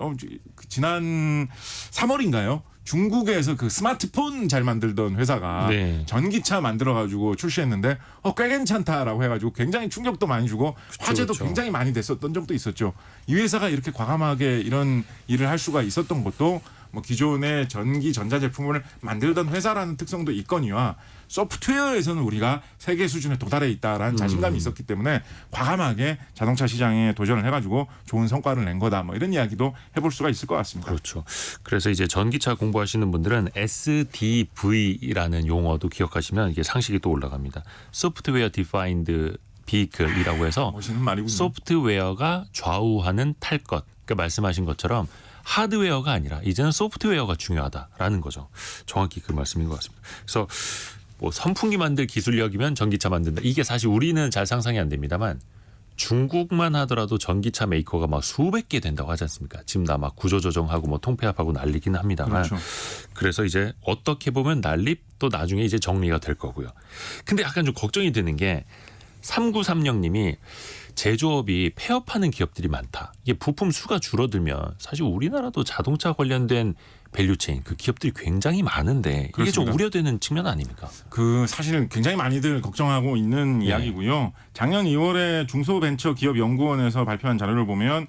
지난 3월인가요? 중국에서 그 스마트폰 잘 만들던 회사가 전기차 만들어가지고 출시했는데 꽤 괜찮다라고 해가지고 굉장히 충격도 많이 주고 화제도 굉장히 많이 됐었던 적도 있었죠. 이 회사가 이렇게 과감하게 이런 일을 할 수가 있었던 것도 뭐 기존의 전기 전자제품을 만들던 회사라는 특성도 있거니와 소프트웨어에서는 우리가 세계 수준에 도달해 있다라는 자신감이 있었기 때문에 과감하게 자동차 시장에 도전을 해가지고 좋은 성과를 낸 거다. 뭐 이런 이야기도 해볼 수가 있을 것 같습니다. 그렇죠. 그래서 이제 전기차 공부하시는 분들은 SDV라는 용어도 기억하시면 이게 상식이 또 올라갑니다. Software Defined Vehicle이라고 해서 멋있는 말이군요. 소프트웨어가 좌우하는 탈 것. 그러니까 말씀하신 것처럼 하드웨어가 아니라 이제는 소프트웨어가 중요하다라는 거죠. 정확히 그 말씀인 것 같습니다. 그래서 뭐 선풍기 만들 기술력이면 전기차 만든다. 이게 사실 우리는 잘 상상이 안 됩니다만 중국만 하더라도 전기차 메이커가 막 수백 개 된다고 하지 않습니까? 지금 다 막 구조조정하고 뭐 통폐합하고 난리긴 합니다만. 그렇죠. 그래서 이제 어떻게 보면 난립 또 나중에 이제 정리가 될 거고요. 근데 약간 좀 걱정이 되는 게 3930님이 제조업이 폐업하는 기업들이 많다. 이게 부품 수가 줄어들면 사실 우리나라도 자동차 관련된 밸류체인 그 기업들이 굉장히 많은데 이게 좀 그렇습니다. 우려되는 측면 아닙니까? 사실은 굉장히 많이들 걱정하고 있는 이야기고요. 작년 2월에 중소벤처기업연구원에서 발표한 자료를 보면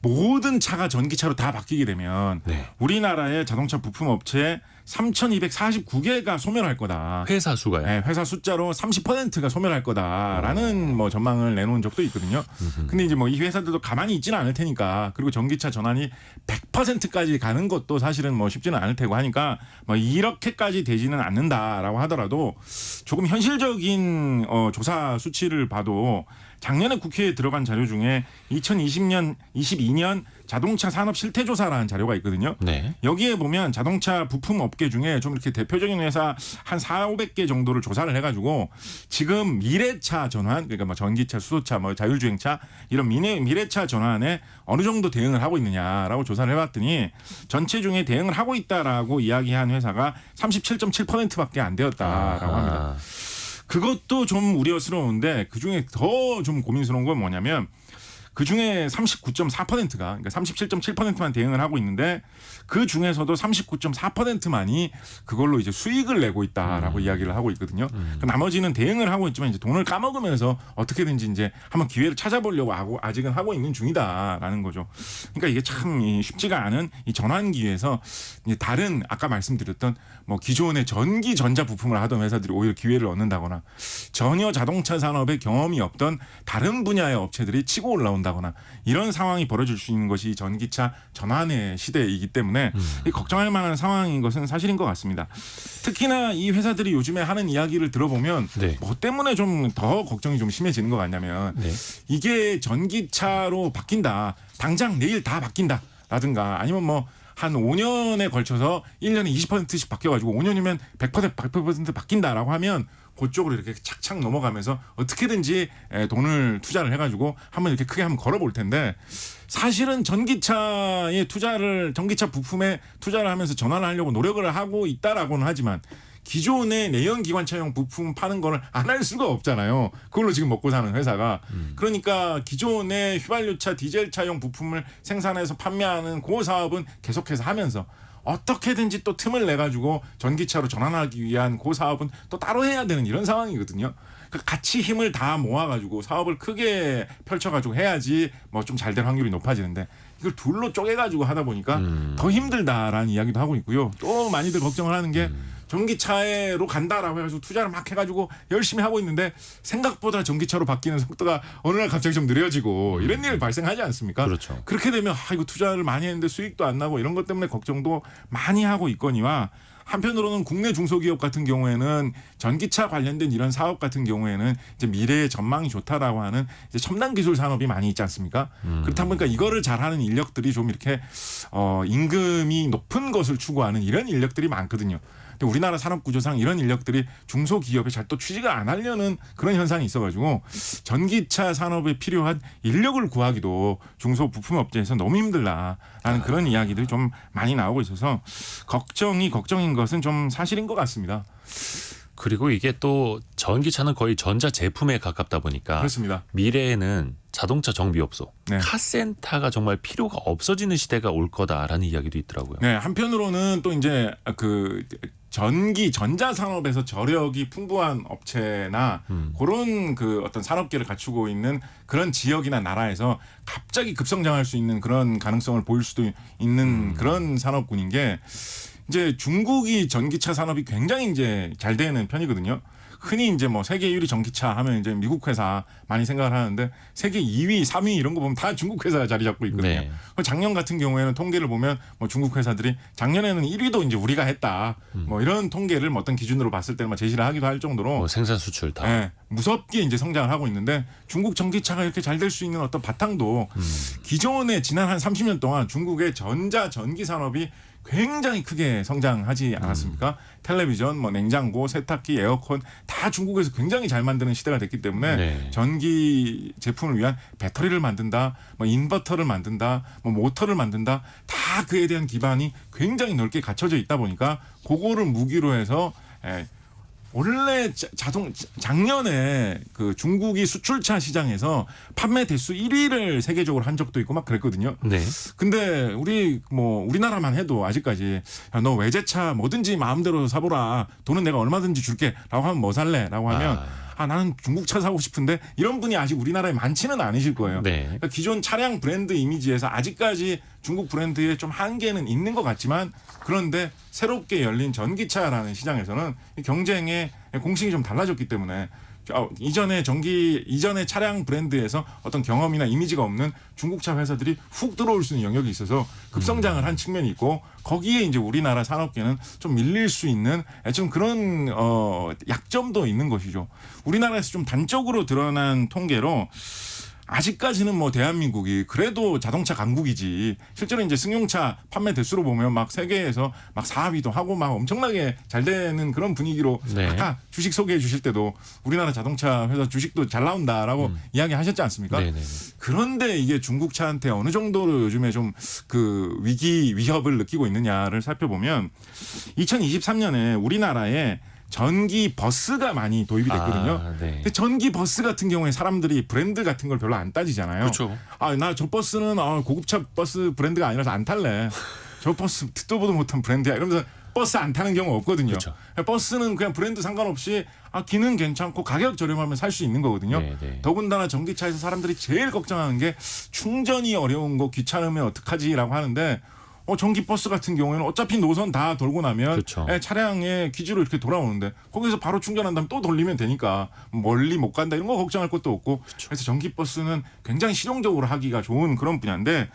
모든 차가 전기차로 다 바뀌게 되면 우리나라의 자동차 부품 업체 3,249개가 소멸할 거다. 회사 수가요? 네, 회사 숫자로 30%가 소멸할 거다라는 뭐 전망을 내놓은 적도 있거든요. 근데 이제 뭐 이 회사들도 가만히 있지는 않을 테니까 그리고 전기차 전환이 100%까지 가는 것도 사실은 뭐 쉽지는 않을 테고 하니까 뭐 이렇게까지 되지는 않는다라고 하더라도 조금 현실적인 조사 수치를 봐도 작년에 국회에 들어간 자료 중에 2020년, 22년 자동차 산업 실태 조사라는 자료가 있거든요. 네. 여기에 보면 자동차 부품 업계 중에 좀 이렇게 대표적인 회사 한 4,500개 정도를 조사를 해가지고 지금 미래차 전환, 그러니까 뭐 전기차, 수소차, 뭐 자율주행차 이런 미래차 전환에 어느 정도 대응을 하고 있느냐라고 조사를 해봤더니 전체 중에 대응을 하고 있다라고 이야기한 회사가 37.7%밖에 안 되었다라고 합니다. 그것도 좀 우려스러운데 그중에 더 좀 고민스러운 건 뭐냐면 그중에 39.4%가 그러니까 37.7%만 대응을 하고 있는데 그 중에서도 39.4%만이 그걸로 이제 수익을 내고 있다라고 이야기를 하고 있거든요. 그 나머지는 대응을 하고 있지만 이제 돈을 까먹으면서 어떻게든지 이제 한번 기회를 찾아보려고 하고 아직은 하고 있는 중이다라는 거죠. 그러니까 이게 참 쉽지가 않은 이 전환기에서 이제 다른 아까 말씀드렸던 뭐 기존의 전기 전자 부품을 하던 회사들이 오히려 기회를 얻는다거나 전혀 자동차 산업에 경험이 없던 다른 분야의 업체들이 치고 올라온다거나 이런 상황이 벌어질 수 있는 것이 전기차 전환의 시대이기 때문에 걱정할 만한 상황인 것은 사실인 것 같습니다. 특히나 이 회사들이 요즘에 하는 이야기를 들어보면 네. 뭐 때문에 좀 더 걱정이 좀 심해지는 것 같냐면 네. 이게 전기차로 바뀐다. 당장 내일 다 바뀐다라든가 아니면 뭐 한 5년에 걸쳐서 1년에 20%씩 바뀌어가지고 5년이면 100% 바뀐다라고 하면 그쪽으로 이렇게 착착 넘어가면서 어떻게든지 돈을 투자를 해가지고 한번 이렇게 크게 한번 걸어볼 텐데 사실은 전기차에 전기차 부품에 투자를 하면서 전환을 하려고 노력을 하고 있다라고는 하지만 기존의 내연기관차용 부품 파는 거를 안 할 수가 없잖아요. 그걸로 지금 먹고 사는 회사가. 그러니까 기존의 휘발유차, 디젤차용 부품을 생산해서 판매하는 그 사업은 계속해서 하면서 어떻게든지 또 틈을 내가지고 전기차로 전환하기 위한 그 사업은 또 따로 해야 되는 이런 상황이거든요. 같이 힘을 다 모아가지고 사업을 크게 펼쳐가지고 해야지 뭐 좀 잘 될 확률이 높아지는데 이걸 둘로 쪼개가지고 하다 보니까 더 힘들다라는 이야기도 하고 있고요. 또 많이들 걱정을 하는 게 전기차로 간다라고 해가지고 투자를 막 해가지고 열심히 하고 있는데 생각보다 전기차로 바뀌는 속도가 어느 날 갑자기 좀 느려지고 이런 일 발생하지 않습니까? 그렇죠. 그렇게 되면 이거 투자를 많이 했는데 수익도 안 나고 이런 것 때문에 걱정도 많이 하고 있거니와 한편으로는 국내 중소기업 같은 경우에는 전기차 관련된 이런 사업 같은 경우에는 이제 미래의 전망이 좋다라고 하는 이제 첨단 기술 산업이 많이 있지 않습니까? 그렇다 보니까 이거를 잘하는 인력들이 좀 이렇게 임금이 높은 것을 추구하는 이런 인력들이 많거든요. 근데 우리나라 산업 구조상 이런 인력들이 중소기업에 잘 또 취직을 안 하려는 그런 현상이 있어가지고 전기차 산업에 필요한 인력을 구하기도 중소 부품업체에서 너무 힘들다라는 그런 이야기들이 좀 많이 나오고 있어서 걱정인 것은 좀 사실인 것 같습니다. 그리고 이게 또 전기차는 거의 전자 제품에 가깝다 보니까 그렇습니다. 미래에는 자동차 정비업소, 네. 카센터가 정말 필요가 없어지는 시대가 올 거다라는 이야기도 있더라고요. 네, 한편으로는 또 이제 그 전자 산업에서 저력이 풍부한 업체나 그런 그 어떤 산업계를 갖추고 있는 그런 지역이나 나라에서 갑자기 급성장할 수 있는 그런 가능성을 보일 수도 있는 그런 산업군인 게 이제 중국이 전기차 산업이 굉장히 이제 잘 되는 편이거든요. 흔히 이제 뭐 세계 1위 전기차 하면 이제 미국 회사 많이 생각을 하는데 세계 2위, 3위 이런 거 보면 다 중국 회사가 자리 잡고 있거든요. 네. 작년 같은 경우에는 통계를 보면 뭐 중국 회사들이 작년에는 1위도 이제 우리가 했다. 뭐 이런 통계를 뭐 어떤 기준으로 봤을 때는 제시를 하기도 할 정도로 뭐 생산 수출 다. 네, 무섭게 이제 성장을 하고 있는데 중국 전기차가 이렇게 잘 될 수 있는 어떤 바탕도 기존에 지난 한 30년 동안 중국의 전기 산업이 굉장히 크게 성장하지 않았습니까? 텔레비전, 뭐 냉장고, 세탁기, 에어컨 다 중국에서 굉장히 잘 만드는 시대가 됐기 때문에 네. 전기 제품을 위한 배터리를 만든다, 뭐 인버터를 만든다, 뭐 모터를 만든다, 다 그에 대한 기반이 굉장히 넓게 갖춰져 있다 보니까 그거를 무기로 해서 원래 작년에 그 중국이 수출차 시장에서 판매 대수 1위를 세계적으로 한 적도 있고 막 그랬거든요. 네. 근데 우리나라만 해도 아직까지 야, 너 외제차 뭐든지 마음대로 사보라. 돈은 내가 얼마든지 줄게라고 하면 뭐 살래라고 하면 나는 중국차 사고 싶은데 이런 분이 아직 우리나라에 많지는 않으실 거예요. 네. 그러니까 기존 차량 브랜드 이미지에서 아직까지 중국 브랜드에 좀 한계는 있는 것 같지만 그런데 새롭게 열린 전기차라는 시장에서는 경쟁의 공식이 좀 달라졌기 때문에 이전에 차량 브랜드에서 어떤 경험이나 이미지가 없는 중국차 회사들이 훅 들어올 수 있는 영역이 있어서 급성장을 한 측면이 있고 거기에 이제 우리나라 산업계는 좀 밀릴 수 있는 좀 그런 약점도 있는 것이죠. 우리나라에서 좀 단적으로 드러난 통계로 아직까지는 뭐 대한민국이 그래도 자동차 강국이지 실제로 이제 승용차 판매 대수로 보면 막 세계에서 막 4위도 하고 막 엄청나게 잘 되는 그런 분위기로 네. 아까 주식 소개해 주실 때도 우리나라 자동차 회사 주식도 잘 나온다라고 이야기하셨지 않습니까? 네네네. 그런데 이게 중국 차한테 어느 정도로 요즘에 좀 그 위협을 느끼고 있느냐를 살펴보면 2023년에 우리나라에 전기 버스가 많이 도입이 됐거든요. 네. 근데 전기 버스 같은 경우에 사람들이 브랜드 같은 걸 별로 안 따지잖아요. 그렇죠. 나 저 버스는 고급차 버스 브랜드가 아니라서 안 탈래. 저 버스 듣도 보도 못한 브랜드야. 이러면서 버스 안 타는 경우가 없거든요. 그렇죠. 버스는 그냥 브랜드 상관없이 기능 괜찮고 가격 저렴하면 살 수 있는 거거든요. 네. 더군다나 전기차에서 사람들이 제일 걱정하는 게 충전이 어려운 거 귀찮으면 어떡하지라고 하는데 전기 버스 같은 경우에는 어차피 노선 다 돌고 나면 그렇죠. 차량의 기지로 이렇게 돌아오는데 거기서 바로 충전한 다음 또 돌리면 되니까 멀리 못 간다 이런 거 걱정할 것도 없고 그렇죠. 그래서 전기 버스는 굉장히 실용적으로 하기가 좋은 그런 분야인데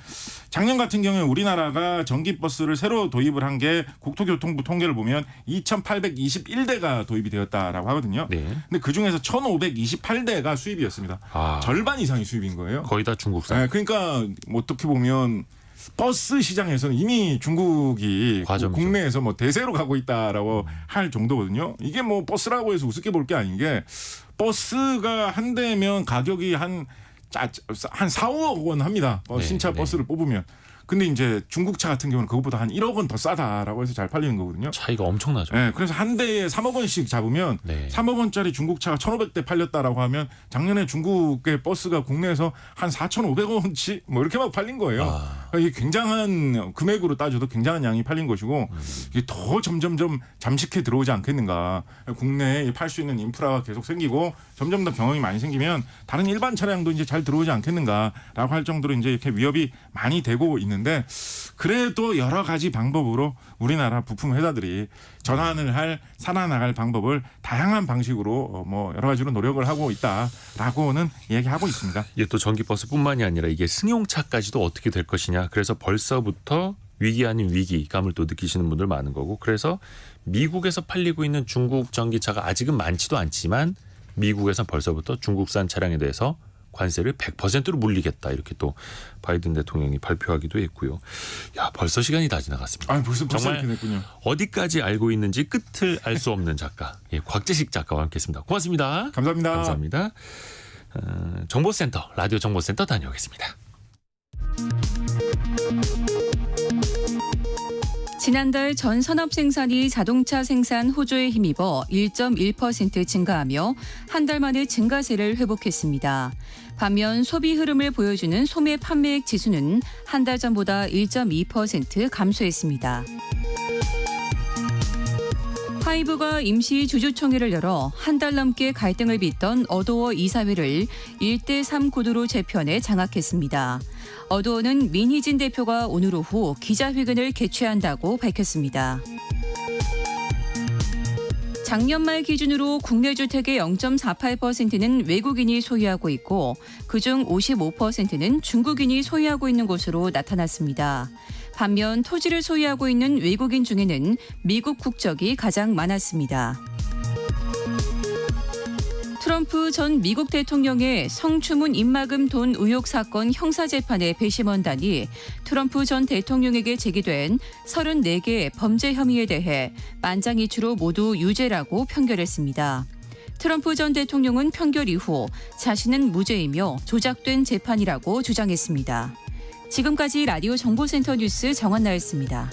작년 같은 경우에 우리나라가 전기 버스를 새로 도입을 한 게 국토교통부 통계를 보면 2,821대가 도입이 되었다라고 하거든요. 네. 근데 그 중에서 1,528대가 수입이었습니다. 절반 이상이 수입인 거예요. 거의 다 중국산. 그러니까 어떻게 보면 버스 시장에서는 이미 중국이 과점이죠. 국내에서 뭐 대세로 가고 있다라고 할 정도거든요. 이게 뭐 버스라고 해서 우습게 볼 게 아닌 게 버스가 한 대면 가격이 한 4, 5억 원 합니다. 신차 버스를 뽑으면. 근데 이제 중국차 같은 경우는 그것보다 한 1억 원 더 싸다라고 해서 잘 팔리는 거거든요. 차이가 엄청나죠. 네, 그래서 한 대에 3억 원씩 잡으면 3억 원짜리 중국차가 1,500대 팔렸다라고 하면 작년에 중국의 버스가 국내에서 한 4,500원치 뭐 이렇게 막 팔린 거예요. 그러니까 이게 굉장한 금액으로 따져도 굉장한 양이 팔린 것이고 이게 더 점점점 잠식해 들어오지 않겠는가. 국내에 팔 수 있는 인프라가 계속 생기고 점점 더 경험이 많이 생기면 다른 일반 차량도 이제 잘 들어오지 않겠는가라고 할 정도로 이제 이렇게 위협이 많이 되고 있는데 그래도 여러 가지 방법으로 우리나라 부품 회사들이 전환을 살아나갈 방법을 다양한 방식으로 뭐 여러 가지로 노력을 하고 있다라고는 얘기하고 있습니다. 이게 또 전기버스뿐만이 아니라 이게 승용차까지도 어떻게 될 것이냐. 그래서 벌써부터 위기 아닌 위기감을 또 느끼시는 분들 많은 거고 그래서 미국에서 팔리고 있는 중국 전기차가 아직은 많지도 않지만 미국에서 벌써부터 중국산 차량에 대해서 관세를 100%로 물리겠다 이렇게 또 바이든 대통령이 발표하기도 했고요. 야 벌써 시간이 다 지나갔습니다. 벌써 정말 이렇게 됐군요. 어디까지 알고 있는지 끝을 알 수 없는 작가 곽재식 작가와 함께했습니다. 고맙습니다. 감사합니다. 감사합니다. 정보센터 라디오 정보센터 다녀오겠습니다. 지난달 전 산업 생산이 자동차 생산 호조에 힘입어 1.1% 증가하며 한 달 만에 증가세를 회복했습니다. 반면 소비 흐름을 보여주는 소매 판매액 지수는 한 달 전보다 1.2% 감소했습니다. 하이브가 임시 주주총회를 열어 한 달 넘게 갈등을 빚던 어도어 이사회를 1대3 구도로 재편해 장악했습니다. 어도어는 민희진 대표가 오늘 오후 기자회견을 개최한다고 밝혔습니다. 작년 말 기준으로 국내 주택의 0.48%는 외국인이 소유하고 있고 그중 55%는 중국인이 소유하고 있는 것으로 나타났습니다. 반면 토지를 소유하고 있는 외국인 중에는 미국 국적이 가장 많았습니다. 트럼프 전 미국 대통령의 성추문 입막음 돈 의혹 사건 형사재판의 배심원단이 트럼프 전 대통령에게 제기된 34개의 범죄 혐의에 대해 만장일치로 모두 유죄라고 판결했습니다. 트럼프 전 대통령은 판결 이후 자신은 무죄이며 조작된 재판이라고 주장했습니다. 지금까지 라디오 정보센터 뉴스 정한나였습니다.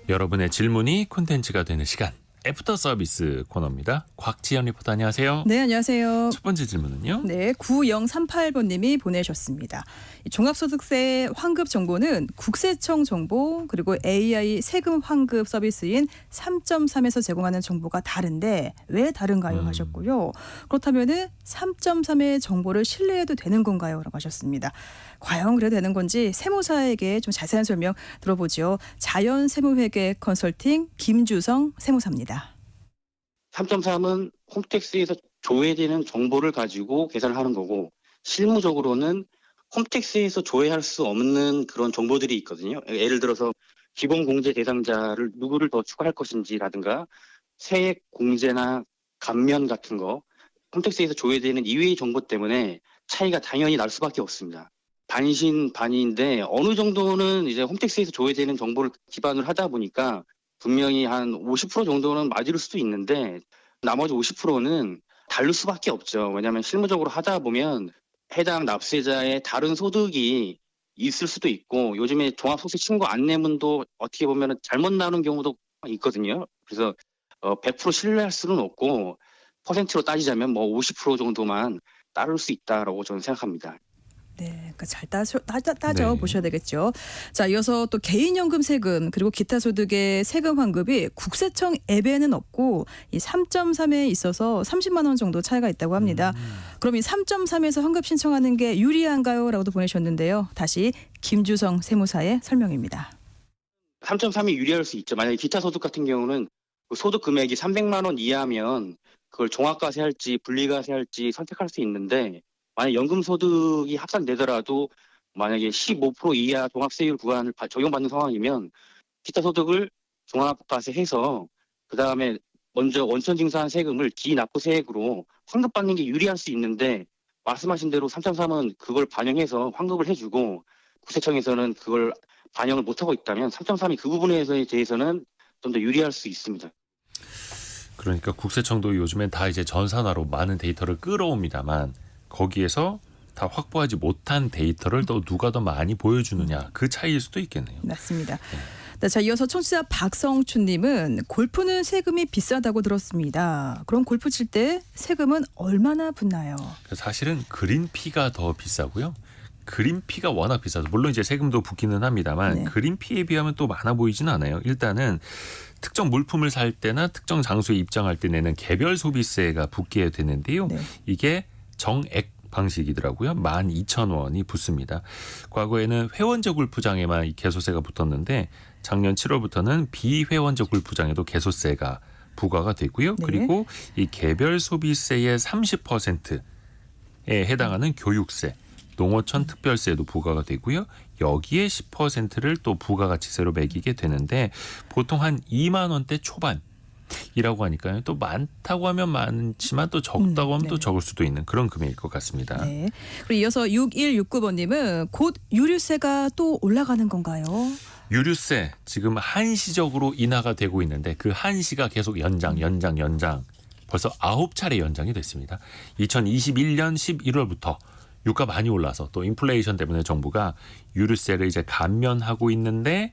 여러분의 질문이 콘텐츠가 되는 시간. 애프터 서비스 코너입니다. 곽지연 리포터 안녕하세요. 네, 안녕하세요. 첫 번째 질문은요. 네, 9038번님이 보내셨습니다. 종합소득세 환급 정보는 국세청 정보 그리고 AI 세금 환급 서비스인 3.3에서 제공하는 정보가 다른데 왜 다른가요? 하셨고요. 그렇다면은 3.3의 정보를 신뢰해도 되는 건가요? 라고 하셨습니다. 과연 그래도 되는 건지 세무사에게 좀 자세한 설명 들어보죠. 자연세무회계 컨설팅 김주성 세무사입니다. 3.3은 홈택스에서 조회되는 정보를 가지고 계산을 하는 거고 실무적으로는 홈택스에서 조회할 수 없는 그런 정보들이 있거든요. 예를 들어서 기본 공제 대상자를 누구를 더 추가할 것인지라든가 세액 공제나 감면 같은 거 홈택스에서 조회되는 이외의 정보 때문에 차이가 당연히 날 수밖에 없습니다. 반신반의인데 어느 정도는 이제 홈택스에서 조회되는 정보를 기반으로 하다 보니까 분명히 한 50% 정도는 맞을 수도 있는데 나머지 50%는 다를 수밖에 없죠. 왜냐하면 실무적으로 하다 보면 해당 납세자의 다른 소득이 있을 수도 있고 요즘에 종합소득세 신고 안내문도 어떻게 보면 잘못 나오는 경우도 있거든요. 그래서 100% 신뢰할 수는 없고 퍼센트로 따지자면 뭐 50% 정도만 따를 수 있다라고 저는 생각합니다. 네, 그러니까 잘 따져 네. 보셔야 되겠죠. 자, 이어서 또 개인연금 세금 그리고 기타 소득의 세금 환급이 국세청 앱에는 없고 이 3.3에 있어서 30만 원 정도 차이가 있다고 합니다. 그럼 이 3.3에서 환급 신청하는 게 유리한가요?라고도 보내셨는데요. 다시 김주성 세무사의 설명입니다. 3.3이 유리할 수 있죠. 만약에 기타 소득 같은 경우는 그 소득 금액이 300만 원 이하면 그걸 종합과세 할지 분리과세 할지 선택할 수 있는데 만약 연금 소득이 합산되더라도 만약에 15% 이하 종합세율 구간을 적용받는 상황이면 기타 소득을 종합과세해서 그 다음에 먼저 원천 징수한 세금을 기납부세액으로 환급받는 게 유리할 수 있는데 말씀하신 대로 3.3은 그걸 반영해서 환급을 해주고 국세청에서는 그걸 반영을 못하고 있다면 3.3이 그 부분에 대해서는 좀 더 유리할 수 있습니다. 그러니까 국세청도 요즘엔 다 이제 전산화로 많은 데이터를 끌어옵니다만 거기에서 다 확보하지 못한 데이터를 또 누가 더 많이 보여주느냐 그 차이일 수도 있겠네요. 맞습니다. 네, 자, 이어서 청취자 박성춘님은 골프는 세금이 비싸다고 들었습니다. 그럼 골프 칠 때 세금은 얼마나 붙나요? 사실은 그린피가 더 비싸고요. 그린피가 워낙 비싸서 물론 이제 세금도 붙기는 합니다만 네. 그린피에 비하면 또 많아 보이진 않아요. 일단은 특정 물품을 살 때나 특정 장소에 입장할 때 내는 개별 소비세가 붙게 되는데요. 네. 이게 정액 방식이더라고요. 12,000원이 붙습니다. 과거에는 회원제 골프장에만 이 개소세가 붙었는데 작년 7월부터는 비회원제 골프장에도 개소세가 부과가 되고요. 네. 그리고 이 개별 소비세의 30%에 해당하는 교육세, 농어촌 특별세도 부과가 되고요. 여기에 10%를 또 부가가치세로 매기게 되는데 보통 한 2만 원대 초반이라고 하니까요. 또 많다고 하면 많지만 또 적다고 하면 네. 또 적을 수도 있는 그런 금액일 것 같습니다. 네. 그리고 이어서 6169번님은 곧 유류세가 또 올라가는 건가요? 유류세 지금 한시적으로 인하가 되고 있는데 그 한시가 계속 연장 벌써 9차례 연장이 됐습니다. 2021년 11월부터 유가 많이 올라서 또 인플레이션 때문에 정부가 유류세를 이제 감면하고 있는데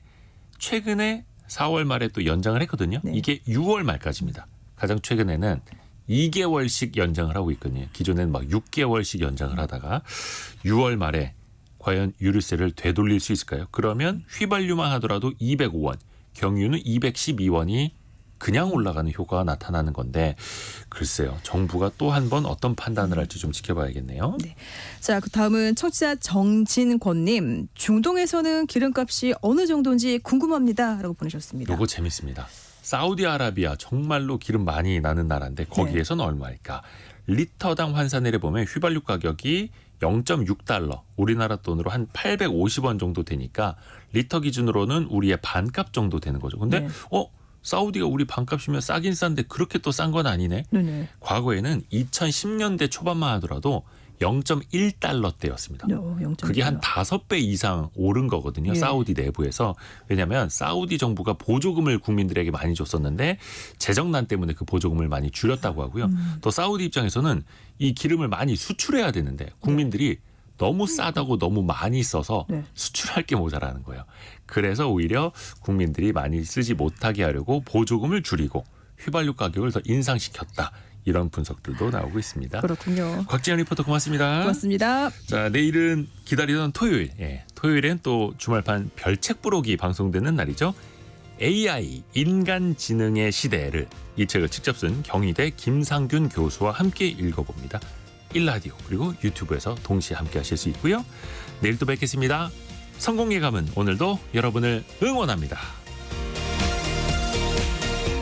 최근에 4월 말에 또 연장을 했거든요. 네. 이게 6월 말까지입니다. 가장 최근에는 2개월씩 연장을 하고 있거든요. 기존에는 막 6개월씩 연장을 하다가 6월 말에 과연 유류세를 되돌릴 수 있을까요? 그러면 휘발유만 하더라도 205원, 경유는 212원이 그냥 올라가는 효과가 나타나는 건데 글쎄요. 정부가 또 한 번 어떤 판단을 할지 좀 지켜봐야겠네요. 네. 자, 그 다음은 청취자 정진권님. 중동에서는 기름값이 어느 정도인지 궁금합니다라고 보내셨습니다. 요거 재밌습니다. 사우디아라비아 정말로 기름 많이 나는 나라인데 거기에서는 얼마일까? 리터당 환산을 해보면 휘발유 가격이 0.6달러, 우리나라 돈으로 한 850원 정도 되니까 리터 기준으로는 우리의 반값 정도 되는 거죠. 근데 네. 사우디가 우리 반값이면 싸긴 싼데 그렇게 또 싼 건 아니네. 네네. 과거에는 2010년대 초반만 하더라도 0.1달러대였습니다. 그게 한 5배 이상 오른 거거든요. 예. 사우디 내부에서. 왜냐하면 사우디 정부가 보조금을 국민들에게 많이 줬었는데 재정난 때문에 그 보조금을 많이 줄였다고 하고요. 또 사우디 입장에서는 이 기름을 많이 수출해야 되는데 국민들이 너무 싸다고 너무 많이 써서 네. 수출할 게 모자라는 거예요. 그래서 오히려 국민들이 많이 쓰지 못하게 하려고 보조금을 줄이고 휘발유 가격을 더 인상시켰다. 이런 분석들도 나오고 있습니다. 그렇군요. 곽지연 리포터 고맙습니다. 고맙습니다. 자, 내일은 기다리던 토요일. 토요일엔 또 주말판 별책 부록이 방송되는 날이죠. AI, 인간지능의 시대를 이 책을 직접 쓴 경희대 김상균 교수와 함께 읽어봅니다. 일라디오 그리고 유튜브에서 동시에 함께 하실 수 있고요. 내일 또 뵙겠습니다. 성공예감은 오늘도 여러분을 응원합니다.